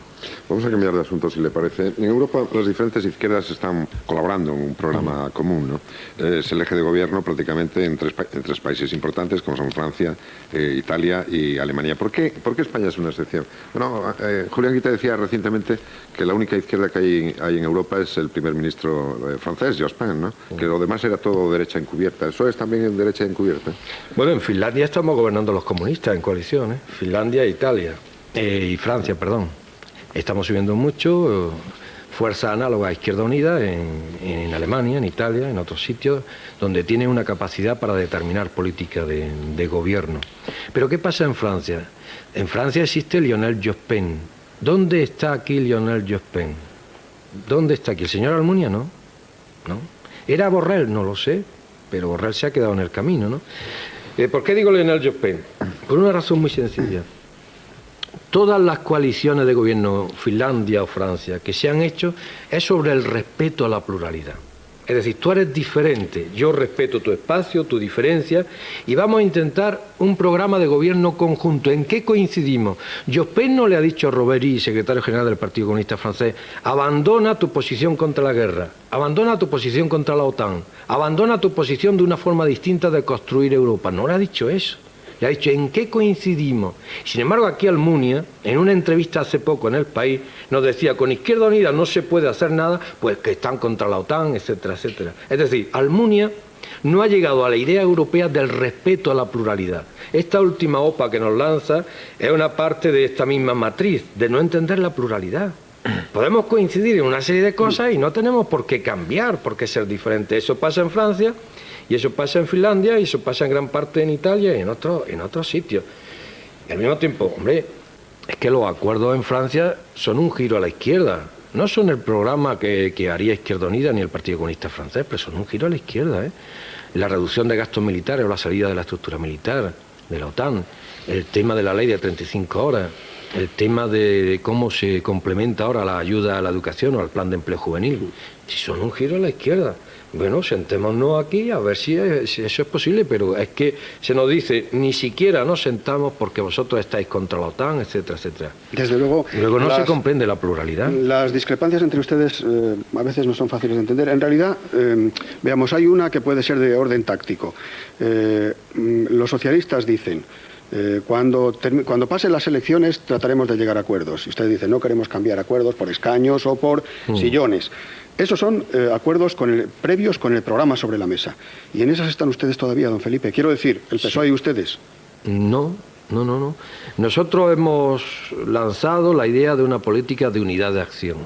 [SPEAKER 1] Vamos a cambiar de asunto, si le parece. En Europa las diferentes izquierdas están colaborando en un programa común, ¿no? Es el eje de gobierno prácticamente en tres países importantes, como son Francia, Italia y Alemania. ¿Por qué España es una excepción? Bueno, Julián Guita decía recientemente que la única izquierda que hay en Europa es el primer ministro francés, Jospin, ¿no? Que lo demás era todo derecha encubierta. ¿Eso es también derecha encubierta?
[SPEAKER 2] Bueno, en Finlandia estamos gobernando los comunistas en coalición, Finlandia e Italia, y Francia, perdón. Estamos subiendo mucho, fuerza análoga a Izquierda Unida en Alemania, en Italia, en otros sitios, donde tiene una capacidad para determinar política de gobierno. Pero ¿qué pasa en Francia? En Francia existe Lionel Jospin. ¿Dónde está aquí Lionel Jospin? ¿Dónde está aquí? ¿El señor Almunia? No. ¿Era Borrell? No lo sé, pero Borrell se ha quedado en el camino, ¿no? ¿Por qué digo Lionel Jospin? Por una razón muy sencilla. Todas las coaliciones de gobierno, Finlandia o Francia, que se han hecho, es sobre el respeto a la pluralidad. Es decir, tú eres diferente, yo respeto tu espacio, tu diferencia, y vamos a intentar un programa de gobierno conjunto. ¿En qué coincidimos? Jospin no le ha dicho a Robert, secretario general del Partido Comunista Francés, abandona tu posición contra la guerra, abandona tu posición contra la OTAN, abandona tu posición de una forma distinta de construir Europa. No le ha dicho eso. Le ha dicho, ¿en qué coincidimos? Sin embargo, aquí Almunia, en una entrevista hace poco en El País, nos decía, con Izquierda Unida no se puede hacer nada, pues que están contra la OTAN, etcétera, etcétera. Es decir, Almunia no ha llegado a la idea europea del respeto a la pluralidad. Esta última OPA que nos lanza es una parte de esta misma matriz, de no entender la pluralidad. Podemos coincidir en una serie de cosas y no tenemos por qué cambiar, por qué ser diferentes. Eso pasa en Francia, y eso pasa en Finlandia, y eso pasa en gran parte en Italia y en otros sitios. Y al mismo tiempo, hombre, es que los acuerdos en Francia son un giro a la izquierda. No son el programa que haría Izquierda Unida ni el Partido Comunista Francés, pero son un giro a la izquierda, La reducción de gastos militares o la salida de la estructura militar, de la OTAN, el tema de la ley de 35 horas, el tema de cómo se complementa ahora la ayuda a la educación o al plan de empleo juvenil. Si son un giro a la izquierda. Bueno, sentémonos aquí a ver si eso es posible, pero es que se nos dice, ni siquiera nos sentamos porque vosotros estáis contra la OTAN, etcétera, etcétera.
[SPEAKER 3] Desde luego...
[SPEAKER 2] Luego no se comprende la pluralidad. Las
[SPEAKER 3] discrepancias entre ustedes a veces no son fáciles de entender. En realidad, veamos, hay una que puede ser de orden táctico. Los socialistas dicen... Cuando pasen las elecciones trataremos de llegar a acuerdos. Y ustedes dicen, no queremos cambiar acuerdos por escaños o por sillones. Esos son acuerdos previos con el programa sobre la mesa. Y en esas están ustedes todavía, don Felipe. Quiero decir, el PSOE y ustedes.
[SPEAKER 2] No. Nosotros hemos lanzado la idea de una política de unidad de acción.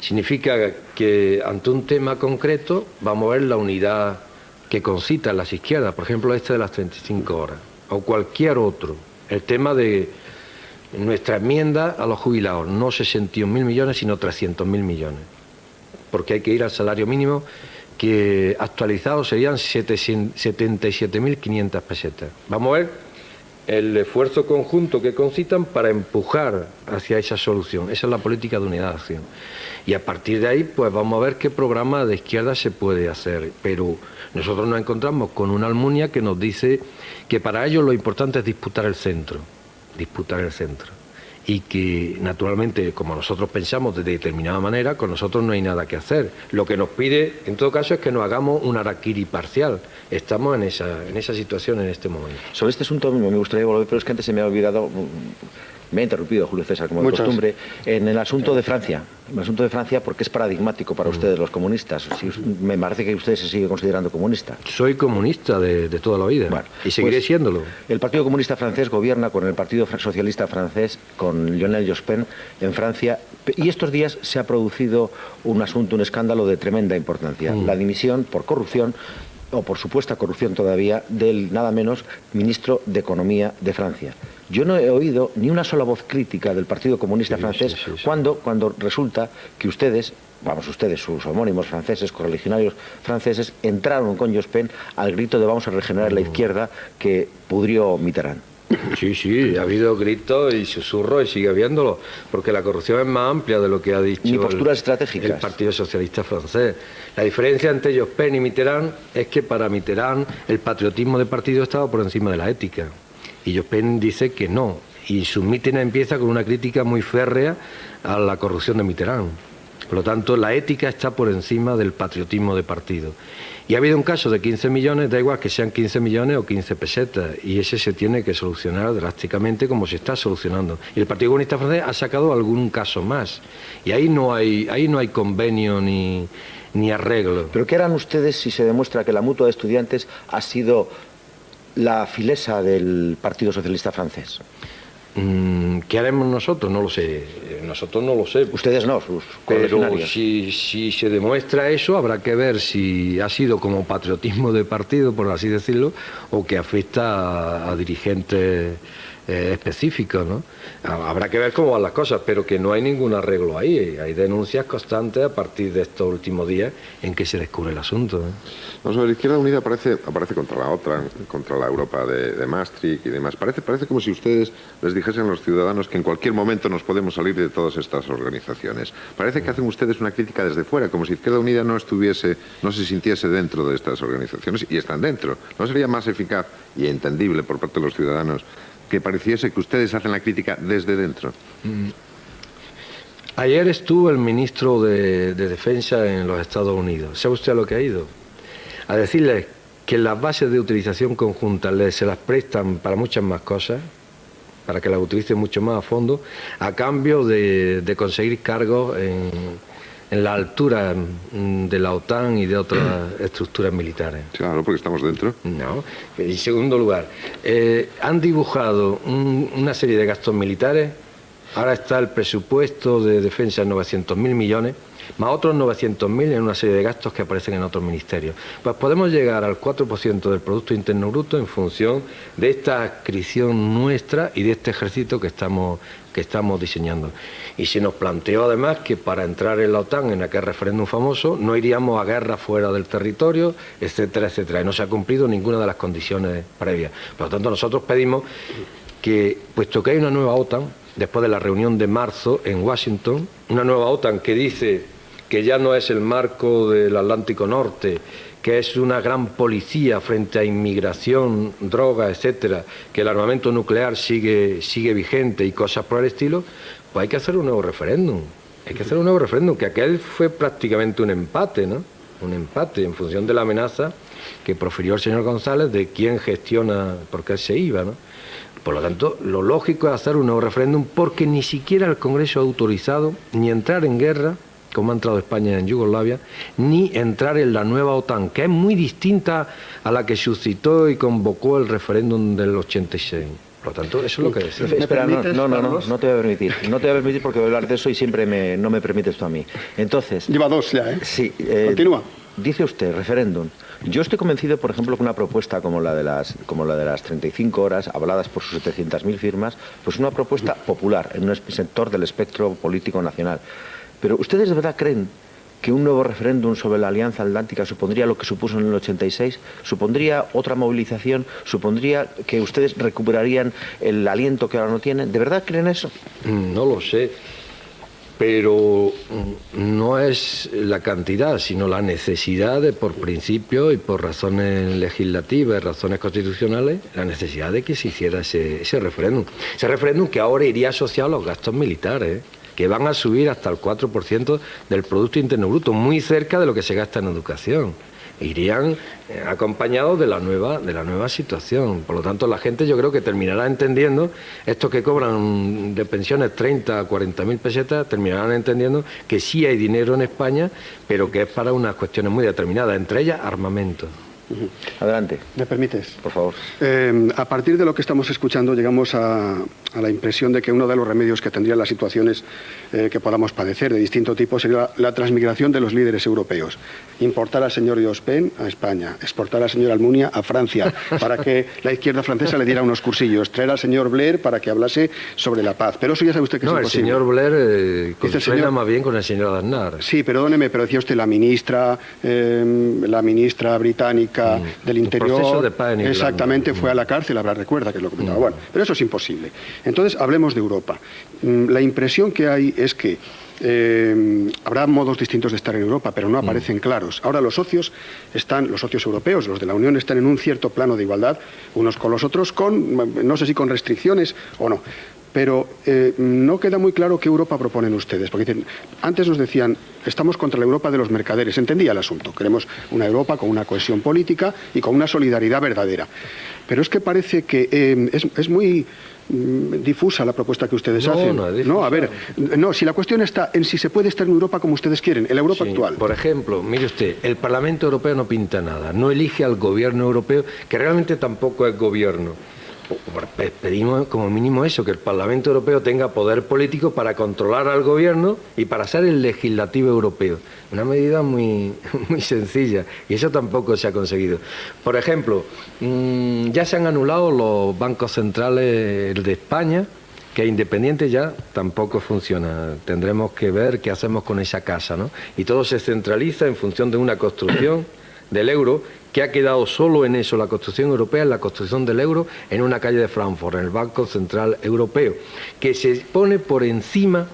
[SPEAKER 2] Significa que ante un tema concreto vamos a ver la unidad que concitan las izquierdas. Por ejemplo, este de las 35 horas. O cualquier otro. El tema de nuestra enmienda a los jubilados, no 61.000 millones, sino 300.000 millones. Porque hay que ir al salario mínimo, que actualizado serían 77.500 pesetas. Vamos a ver el esfuerzo conjunto que concitan para empujar hacia esa solución. Esa es la política de unidad de acción. Y a partir de ahí, pues vamos a ver qué programa de izquierda se puede hacer. Pero nosotros nos encontramos con una Almunia que nos dice que para ellos lo importante es disputar el centro. Y que, naturalmente, como nosotros pensamos de determinada manera, con nosotros no hay nada que hacer. Lo que nos pide, en todo caso, es que nos hagamos un harakiri parcial. Estamos en esa situación en este momento.
[SPEAKER 4] Sobre este asunto me gustaría volver, pero es que antes se me ha olvidado... Me ha interrumpido Julio César, como de costumbre, en el asunto de Francia. El asunto de Francia, porque es paradigmático para ustedes, los comunistas. Me parece que usted se sigue considerando comunista.
[SPEAKER 2] Soy comunista de toda la vida, bueno, y seguiré siéndolo.
[SPEAKER 4] El Partido Comunista Francés gobierna con el Partido Socialista Francés, con Lionel Jospin, en Francia. Y estos días se ha producido un escándalo de tremenda importancia. La dimisión por corrupción, o por supuesta corrupción todavía, del nada menos ministro de Economía de Francia. Yo no he oído ni una sola voz crítica del Partido Comunista francés cuando resulta que ustedes, sus homónimos franceses, correligionarios franceses, entraron con Jospin al grito de vamos a regenerar la izquierda que pudrió Mitterrand.
[SPEAKER 2] Sí, sí, ha habido gritos y susurros y sigue habiéndolo, porque la corrupción es más amplia de lo que ha dicho
[SPEAKER 4] Ni posturas estratégicas.
[SPEAKER 2] el Partido Socialista francés. La diferencia entre Jospin y Mitterrand es que para Mitterrand el patriotismo de partido estaba por encima de la ética. Y Jospin dice que no. Y su mitin empieza con una crítica muy férrea a la corrupción de Mitterrand. Por lo tanto, la ética está por encima del patriotismo de partido. Y ha habido un caso de 15 millones, da igual que sean 15 millones o 15 pesetas, y ese se tiene que solucionar drásticamente como se está solucionando. Y el Partido Comunista Francés ha sacado algún caso más, y ahí no hay convenio ni arreglo.
[SPEAKER 4] ¿Pero qué harán ustedes si se demuestra que la Mutua de Estudiantes ha sido la filesa del Partido Socialista francés?
[SPEAKER 2] ¿Qué haremos nosotros? No lo sé. Nosotros no lo sé.
[SPEAKER 4] Ustedes no, sus
[SPEAKER 2] Pero
[SPEAKER 4] correligionarios.
[SPEAKER 2] si se demuestra eso, habrá que ver si ha sido como patriotismo de partido, por así decirlo, o que afecta a dirigentes específicos, ¿no? Habrá que ver cómo van las cosas, pero que no hay ningún arreglo ahí. Hay denuncias constantes a partir de estos últimos días en que se descubre el asunto, ¿eh?
[SPEAKER 1] Vamos a ver, Izquierda Unida aparece contra la OTAN, contra la Europa de Maastricht y demás. Parece como si ustedes les dijesen a los ciudadanos que en cualquier momento nos podemos salir de todas estas organizaciones. Parece que hacen ustedes una crítica desde fuera, como si Izquierda Unida no se sintiese dentro de estas organizaciones, y están dentro. ¿No sería más eficaz y entendible por parte de los ciudadanos que pareciese que ustedes hacen la crítica desde dentro?
[SPEAKER 2] Ayer estuvo el ministro de Defensa en los Estados Unidos. ¿Sabe usted a lo que ha ido? A decirles que las bases de utilización conjunta se las prestan para muchas más cosas, para que las utilicen mucho más a fondo, a cambio de conseguir cargos en la altura de la OTAN y de otras estructuras militares.
[SPEAKER 1] Claro, porque estamos dentro.
[SPEAKER 2] No. En segundo lugar, han dibujado una serie de gastos militares. Ahora está el presupuesto de defensa en 900.000 millones, más otros 900.000 en una serie de gastos que aparecen en otros ministerios. Pues podemos llegar al 4% del Producto Interno Bruto en función de esta adscripción nuestra y de este ejército que estamos diseñando. Y se nos planteó además que para entrar en la OTAN, en aquel referéndum famoso, no iríamos a guerra fuera del territorio, etcétera, etcétera. Y no se ha cumplido ninguna de las condiciones previas. Por lo tanto, nosotros pedimos que, puesto que hay una nueva OTAN, después de la reunión de marzo en Washington, una nueva OTAN que dice que ya no es el marco del Atlántico Norte, que es una gran policía frente a inmigración, droga, etcétera, que el armamento nuclear sigue vigente y cosas por el estilo, pues hay que hacer un nuevo referéndum. Hay que hacer un nuevo referéndum, que aquel fue prácticamente un empate, ¿no? Un empate en función de la amenaza que profirió el señor González de quién gestiona, por qué se iba, ¿no? Por lo tanto, lo lógico es hacer un nuevo referéndum, porque ni siquiera el Congreso ha autorizado ni entrar en guerra, como ha entrado España en Yugoslavia, ni entrar en la nueva OTAN, que es muy distinta a la que suscitó y convocó el referéndum del 86. Por lo tanto, eso es lo que decimos.
[SPEAKER 4] Espera, no te voy a permitir. No te voy a permitir porque voy a hablar de eso y siempre no me permites tú a mí. Entonces...
[SPEAKER 3] Lleva dos ya, ¿eh?
[SPEAKER 4] Sí.
[SPEAKER 3] Continúa.
[SPEAKER 4] Dice usted, referéndum. Yo estoy convencido, por ejemplo, que una propuesta como la de las 35 horas, avaladas por sus 700.000 firmas, pues una propuesta popular en un sector del espectro político nacional. Pero ¿ustedes de verdad creen que un nuevo referéndum sobre la Alianza Atlántica supondría lo que supuso en el 86? ¿Supondría otra movilización? ¿Supondría que ustedes recuperarían el aliento que ahora no tienen? ¿De verdad creen eso?
[SPEAKER 2] No lo sé. Pero no es la cantidad, sino la necesidad de, por principio y por razones legislativas, razones constitucionales, la necesidad de que se hiciera ese referéndum. Ese referéndum que ahora iría asociado a los gastos militares, que van a subir hasta el 4% del Producto Interno Bruto, muy cerca de lo que se gasta en educación. Irían acompañados de la nueva situación. Por lo tanto, la gente yo creo que terminará entendiendo, estos que cobran de pensiones 30 a 40.000 pesetas, terminarán entendiendo que sí hay dinero en España, pero que es para unas cuestiones muy determinadas, entre ellas armamento.
[SPEAKER 4] Adelante.
[SPEAKER 3] ¿Me permites?
[SPEAKER 4] Por favor.
[SPEAKER 3] A partir de lo que estamos escuchando, llegamos a la impresión de que uno de los remedios que tendrían las situaciones que podamos padecer de distinto tipo sería la transmigración de los líderes europeos. Importar al señor Jospin a España, exportar al señor Almunia a Francia, para que la izquierda francesa le diera unos cursillos, traer al señor Blair para que hablase sobre la paz. Pero eso ya sabe usted que es imposible.
[SPEAKER 2] No, el señor Blair suena más bien con el señor Aznar.
[SPEAKER 3] Sí, perdóneme, pero decía usted la ministra británica política del interior.
[SPEAKER 2] Proceso de paz en Irlanda.
[SPEAKER 3] Exactamente, fue a la cárcel, habrá recuerda que lo comentaba. Bueno, pero eso es imposible. Entonces, hablemos de Europa. La impresión que hay es que habrá modos distintos de estar en Europa, pero no aparecen claros. Ahora los socios europeos, los de la Unión, están en un cierto plano de igualdad, unos con los otros, no sé si con restricciones o no. Pero no queda muy claro qué Europa proponen ustedes, porque dicen, antes nos decían, estamos contra la Europa de los mercaderes, entendía el asunto, queremos una Europa con una cohesión política y con una solidaridad verdadera. Pero es que parece que es muy difusa la propuesta que ustedes hacen.
[SPEAKER 2] No,
[SPEAKER 3] a ver, si la cuestión está en si se puede estar en Europa como ustedes quieren, en la Europa actual.
[SPEAKER 2] Por ejemplo, mire usted, el Parlamento Europeo no pinta nada, no elige al gobierno europeo, que realmente tampoco es gobierno. Pedimos como mínimo eso, que el Parlamento Europeo tenga poder político para controlar al gobierno y para ser el legislativo europeo. Una medida muy sencilla, y eso tampoco se ha conseguido. Por ejemplo, ya se han anulado los bancos centrales de España, que independiente ya tampoco funciona. Tendremos que ver qué hacemos con esa casa, ¿no? Y todo se centraliza en función de una construcción del euro, que ha quedado solo en eso, la construcción europea, en la construcción del euro, en una calle de Frankfurt, en el Banco Central Europeo, que se pone por encima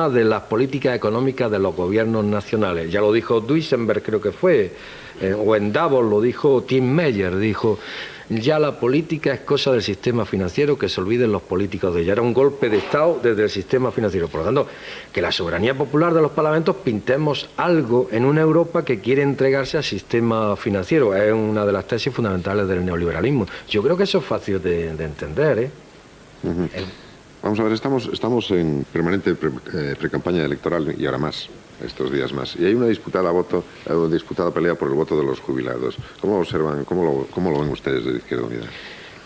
[SPEAKER 2] de las políticas económicas de los gobiernos nacionales. Ya lo dijo Duisenberg, creo que fue, o en Davos lo dijo Tim Meyer, dijo, ya la política es cosa del sistema financiero, que se olviden los políticos de ella. Era un golpe de Estado desde el sistema financiero. Por lo tanto, que la soberanía popular de los parlamentos pintemos algo en una Europa que quiere entregarse al sistema financiero. Es una de las tesis fundamentales del neoliberalismo. Yo creo que eso es fácil de entender, ¿eh?
[SPEAKER 1] Vamos a ver, estamos en permanente precampaña electoral y ahora más, estos días más. Y hay una disputada pelea por el voto de los jubilados. ¿Cómo observan, cómo lo ven ustedes de Izquierda Unida?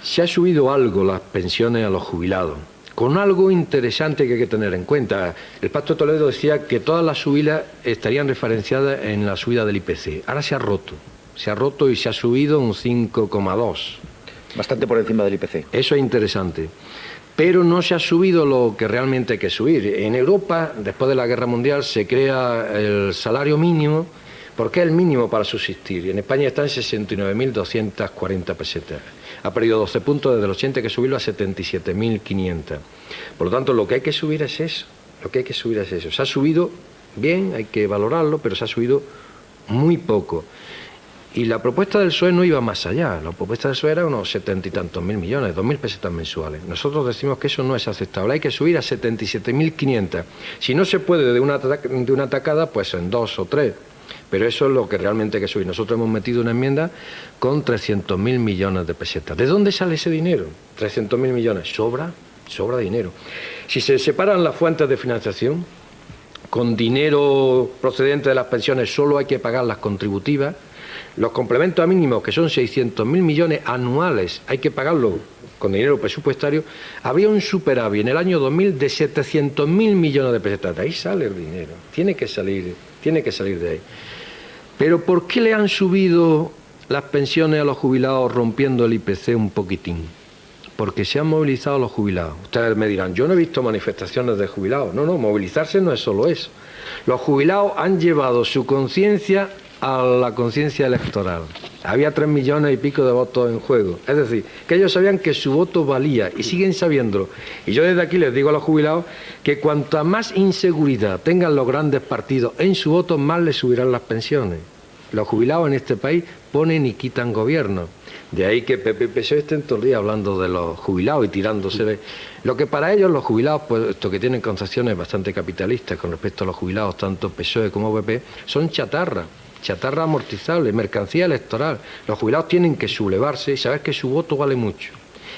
[SPEAKER 2] Se ha subido algo las pensiones a los jubilados, con algo interesante que hay que tener en cuenta. El Pacto de Toledo decía que todas las subidas estarían referenciadas en la subida del IPC. Ahora se ha roto y se ha subido un 5,2.
[SPEAKER 4] Bastante por encima del IPC.
[SPEAKER 2] Eso es interesante. Pero no se ha subido lo que realmente hay que subir. En Europa, después de la Guerra Mundial, se crea el salario mínimo, porque es el mínimo para subsistir. Y en España está en 69.240 pesetas. Ha perdido 12 puntos desde el 80, hay que subirlo a 77.500. Por lo tanto, lo que hay que subir es eso. Se ha subido bien, hay que valorarlo, pero se ha subido muy poco. Y la propuesta del PSOE no iba más allá. La propuesta del PSOE era unos 70 y tantos mil millones, 2.000 pesetas mensuales. Nosotros decimos que eso no es aceptable. Hay que subir a 77.500. Si no se puede de una tacada, pues en 2 o 3. Pero eso es lo que realmente hay que subir. Nosotros hemos metido una enmienda con 300.000 millones de pesetas. ¿De dónde sale ese dinero? 300.000 millones. Sobra dinero. Si se separan las fuentes de financiación, con dinero procedente de las pensiones solo hay que pagar las contributivas. Los complementos a mínimos, que son 600.000 millones anuales, hay que pagarlo con dinero presupuestario. Había un superávit en el año 2000 de 700.000 millones de pesetas. De ahí sale el dinero. Tiene que salir de ahí. Pero ¿por qué le han subido las pensiones a los jubilados rompiendo el IPC un poquitín? Porque se han movilizado los jubilados. Ustedes me dirán, yo no he visto manifestaciones de jubilados. No, movilizarse no es solo eso. Los jubilados han llevado su conciencia a la conciencia electoral. Había 3 millones y pico de votos en juego. Es decir, que ellos sabían que su voto valía y siguen sabiéndolo. Y yo desde aquí les digo a los jubilados que cuanta más inseguridad tengan los grandes partidos en su voto, más les subirán las pensiones. Los jubilados en este país ponen y quitan gobierno. De ahí que PP y PSOE estén todo el día hablando de los jubilados y tirándose de... Lo que para ellos los jubilados, puesto que tienen concepciones bastante capitalistas con respecto a los jubilados, tanto PSOE como PP, son chatarra amortizable, mercancía electoral. Los jubilados tienen que sublevarse y saber que su voto vale mucho.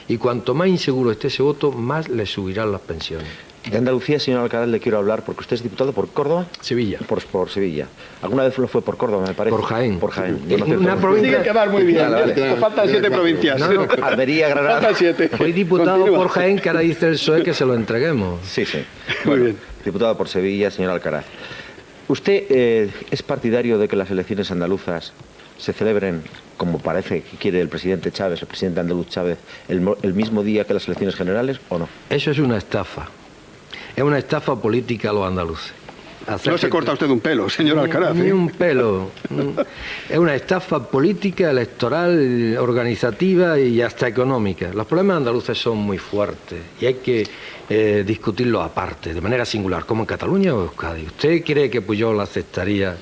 [SPEAKER 2] Y cuanto más inseguro esté ese voto, más le subirán las pensiones.
[SPEAKER 4] De Andalucía, señor Alcaraz, le quiero hablar porque usted es diputado por Córdoba.
[SPEAKER 2] Sevilla.
[SPEAKER 4] Por Sevilla. ¿Alguna vez lo fue por Córdoba, me parece?
[SPEAKER 2] Por Jaén.
[SPEAKER 4] Por Jaén.
[SPEAKER 3] Una provincia. Tiene que quedar muy bien. Vale. Faltan 7 provincias.
[SPEAKER 2] No.
[SPEAKER 4] Almería, Granada.
[SPEAKER 3] Faltan 7.
[SPEAKER 2] Fui diputado por Jaén, que ahora dice el PSOE que se lo entreguemos.
[SPEAKER 4] Sí.
[SPEAKER 3] Muy bien.
[SPEAKER 4] Diputado por Sevilla, señor Alcaraz. ¿Usted es partidario de que las elecciones andaluzas se celebren, como parece que quiere el presidente Chávez, el presidente andaluz Chávez, el mismo día que las elecciones generales o no?
[SPEAKER 2] Eso es una estafa. Es una estafa política a los andaluces.
[SPEAKER 3] No se corta usted un pelo, señor Alcaraz.
[SPEAKER 2] Ni un pelo. Es una estafa política, electoral, organizativa y hasta económica. Los problemas andaluces son muy fuertes y hay que discutirlos aparte, de manera singular, como en Cataluña o Euskadi. ¿Usted cree que Pujol aceptaría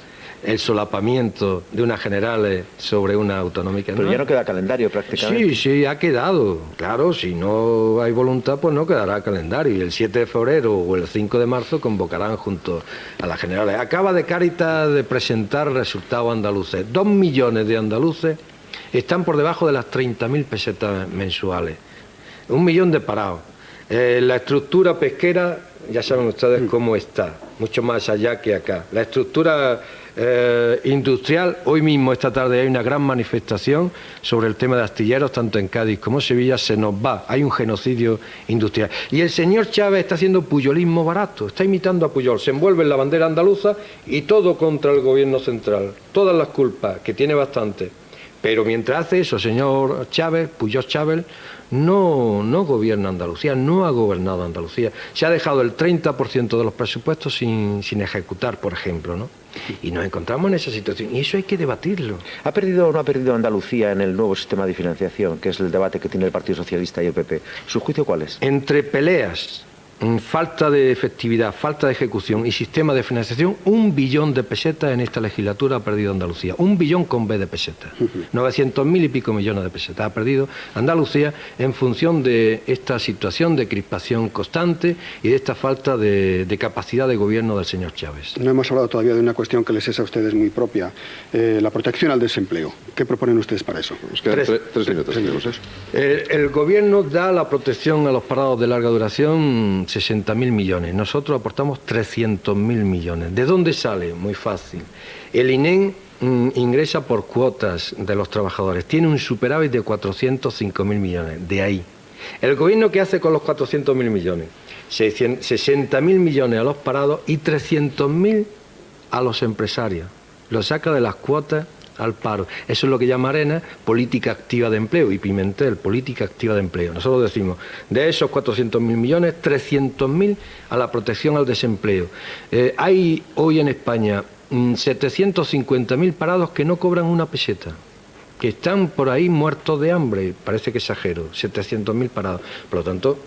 [SPEAKER 2] el solapamiento de unas generales sobre una autonómica?
[SPEAKER 4] Pero
[SPEAKER 2] ¿no?
[SPEAKER 4] ya no queda calendario prácticamente.
[SPEAKER 2] Sí, ha quedado. Claro, si no hay voluntad, pues no quedará calendario. Y el 7 de febrero o el 5 de marzo convocarán junto a las generales. Acaba de Cáritas de presentar resultados andaluces. 2 millones de andaluces están por debajo de las 30.000 pesetas mensuales. 1 millón de parados. La estructura pesquera, ya saben ustedes cómo está, mucho más allá que acá. La estructura industrial, hoy mismo, esta tarde, hay una gran manifestación sobre el tema de astilleros, tanto en Cádiz como en Sevilla, se nos va, hay un genocidio industrial. Y el señor Chávez está haciendo puyolismo barato, está imitando a Pujol, se envuelve en la bandera andaluza y todo contra el gobierno central, todas las culpas, que tiene bastante. Pero mientras hace eso, señor Chávez, Pujol Chávez, no gobierna Andalucía, no ha gobernado Andalucía. Se ha dejado el 30% de los presupuestos sin ejecutar, por ejemplo, ¿no? Y nos encontramos en esa situación, y eso hay que debatirlo.
[SPEAKER 4] ¿Ha perdido o no ha perdido Andalucía en el nuevo sistema de financiación, que es el debate que tiene el Partido Socialista y el PP? ¿Su juicio cuál es?
[SPEAKER 2] Entre peleas, falta de efectividad, falta de ejecución y sistema de financiación, 1 billón de pesetas en esta legislatura ha perdido Andalucía. 1 billón con B de pesetas. 900.000 y pico millones de pesetas ha perdido Andalucía en función de esta situación de crispación constante y de esta falta de capacidad de gobierno del señor Chávez.
[SPEAKER 3] No hemos hablado todavía de una cuestión que les es a ustedes muy propia, la protección al desempleo. ¿Qué proponen ustedes para eso?
[SPEAKER 1] Nos quedan 3 minutos. Tenemos eso.
[SPEAKER 2] El gobierno da la protección a los parados de larga duración 60.000 millones. Nosotros aportamos 300.000 millones. ¿De dónde sale? Muy fácil. El INEM ingresa por cuotas de los trabajadores. Tiene un superávit de 405.000 millones. De ahí. ¿El gobierno qué hace con los 400.000 millones? 60.000 millones a los parados y 300.000 a los empresarios. Lo saca de las cuotas al paro. Eso es lo que llama Arena política activa de empleo, y Pimentel, política activa de empleo. Nosotros decimos, de esos 400.000 millones, 300.000 a la protección al desempleo. Hay hoy en España 750.000 parados que no cobran una peseta, que están por ahí muertos de hambre, parece que exagero, 700.000 parados. Por lo tanto,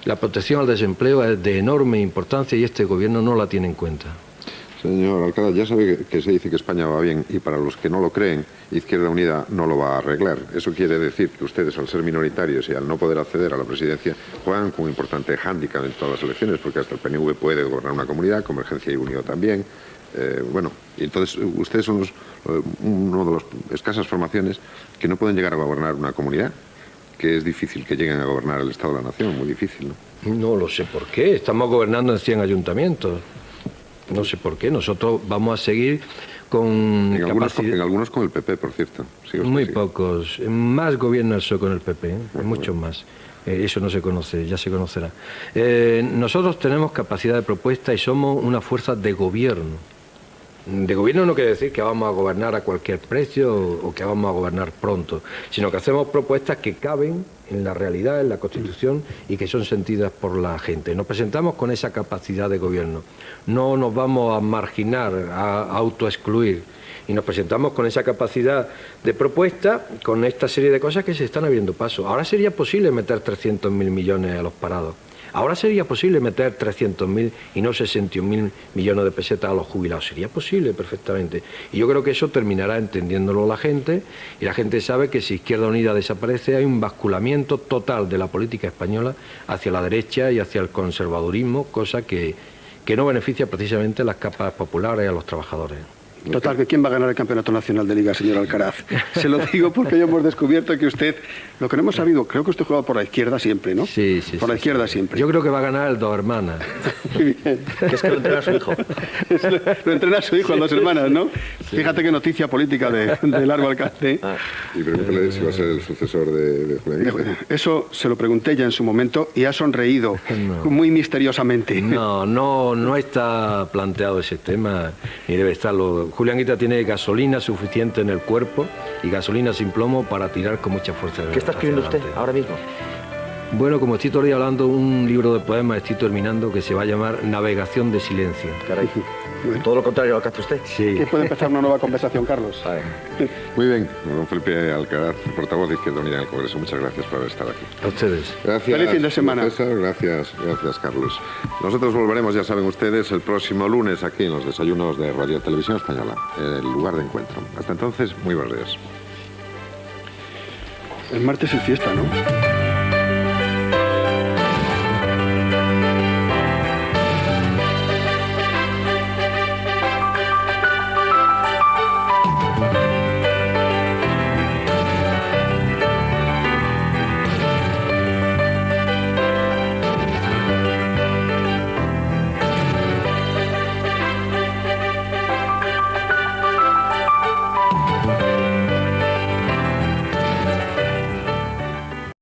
[SPEAKER 2] la protección al desempleo es de enorme importancia y este gobierno no la tiene en cuenta.
[SPEAKER 1] Señor Alcaraz, ya sabe que se dice que España va bien y para los que no lo creen, Izquierda Unida no lo va a arreglar. Eso quiere decir que ustedes, al ser minoritarios y al no poder acceder a la presidencia, juegan con un importante hándicap en todas las elecciones, porque hasta el PNV puede gobernar una comunidad, Convergencia y Unión también. Y entonces ustedes son uno de las escasas formaciones que no pueden llegar a gobernar una comunidad, que es difícil que lleguen a gobernar el Estado de la Nación, muy difícil, ¿no?
[SPEAKER 2] No lo sé por qué, estamos gobernando en 100 ayuntamientos. No sé por qué, nosotros vamos a seguir con
[SPEAKER 1] en algunos con el PP, por cierto.
[SPEAKER 2] Muy pocos, más gobierna el PSOE con el PP, muchos más. Eso no se conoce, ya se conocerá. Nosotros tenemos capacidad de propuesta y somos una fuerza de gobierno. De gobierno no quiere decir que vamos a gobernar a cualquier precio o que vamos a gobernar pronto, sino que hacemos propuestas que caben en la realidad, en la Constitución y que son sentidas por la gente. Nos presentamos con esa capacidad de gobierno. No nos vamos a marginar, a autoexcluir. Y nos presentamos con esa capacidad de propuesta, con esta serie de cosas que se están abriendo paso. Ahora sería posible meter 300.000 millones a los parados. Ahora sería posible meter 300.000 y no 61.000 millones de pesetas a los jubilados. Sería posible perfectamente. Y yo creo que eso terminará entendiéndolo la gente, y la gente sabe que si Izquierda Unida desaparece hay un basculamiento total de la política española hacia la derecha y hacia el conservadurismo, cosa que no beneficia precisamente a las capas populares y a los trabajadores.
[SPEAKER 3] Total, que ¿quién va a ganar el Campeonato Nacional de Liga, señor Alcaraz? Se lo digo porque ya hemos descubierto que usted, lo que no hemos sabido, creo que usted juega por la izquierda siempre, ¿no?
[SPEAKER 2] Sí.
[SPEAKER 3] Por la izquierda siempre.
[SPEAKER 2] Yo creo que va a ganar el Dos Hermanas.
[SPEAKER 3] Muy bien.
[SPEAKER 4] Es que lo entrena su hijo.
[SPEAKER 3] Lo entrena su hijo, Dos Hermanas, ¿no? Sí. Fíjate qué noticia política de largo alcance.
[SPEAKER 1] Y pregúntale si va a ser el sucesor de Julián Guita.
[SPEAKER 3] Eso se lo pregunté ya en su momento y ha sonreído muy misteriosamente.
[SPEAKER 2] No está planteado ese tema, ni debe estarlo. Julián Guita tiene gasolina suficiente en el cuerpo y gasolina sin plomo para tirar con mucha fuerza.
[SPEAKER 4] ¿Qué está escribiendo usted ahora mismo?
[SPEAKER 2] Bueno, como estoy todavía hablando, un libro de poemas estoy terminando que se va a llamar Navegación de Silencio.
[SPEAKER 4] Caray. Todo lo contrario a lo que hace usted.
[SPEAKER 2] Sí.
[SPEAKER 3] Que puede empezar una nueva conversación, Carlos.
[SPEAKER 1] Muy bien, don Felipe Alcaraz, portavoz de Izquierda Unida en el Congreso. Muchas gracias por haber estado aquí.
[SPEAKER 2] A ustedes.
[SPEAKER 1] Gracias.
[SPEAKER 3] Feliz fin de semana.
[SPEAKER 1] César, gracias, Carlos. Nosotros volveremos, ya saben ustedes, el próximo lunes aquí en los desayunos de Radio Televisión Española, el lugar de encuentro. Hasta entonces, muy buenos días.
[SPEAKER 3] El martes es fiesta, ¿no?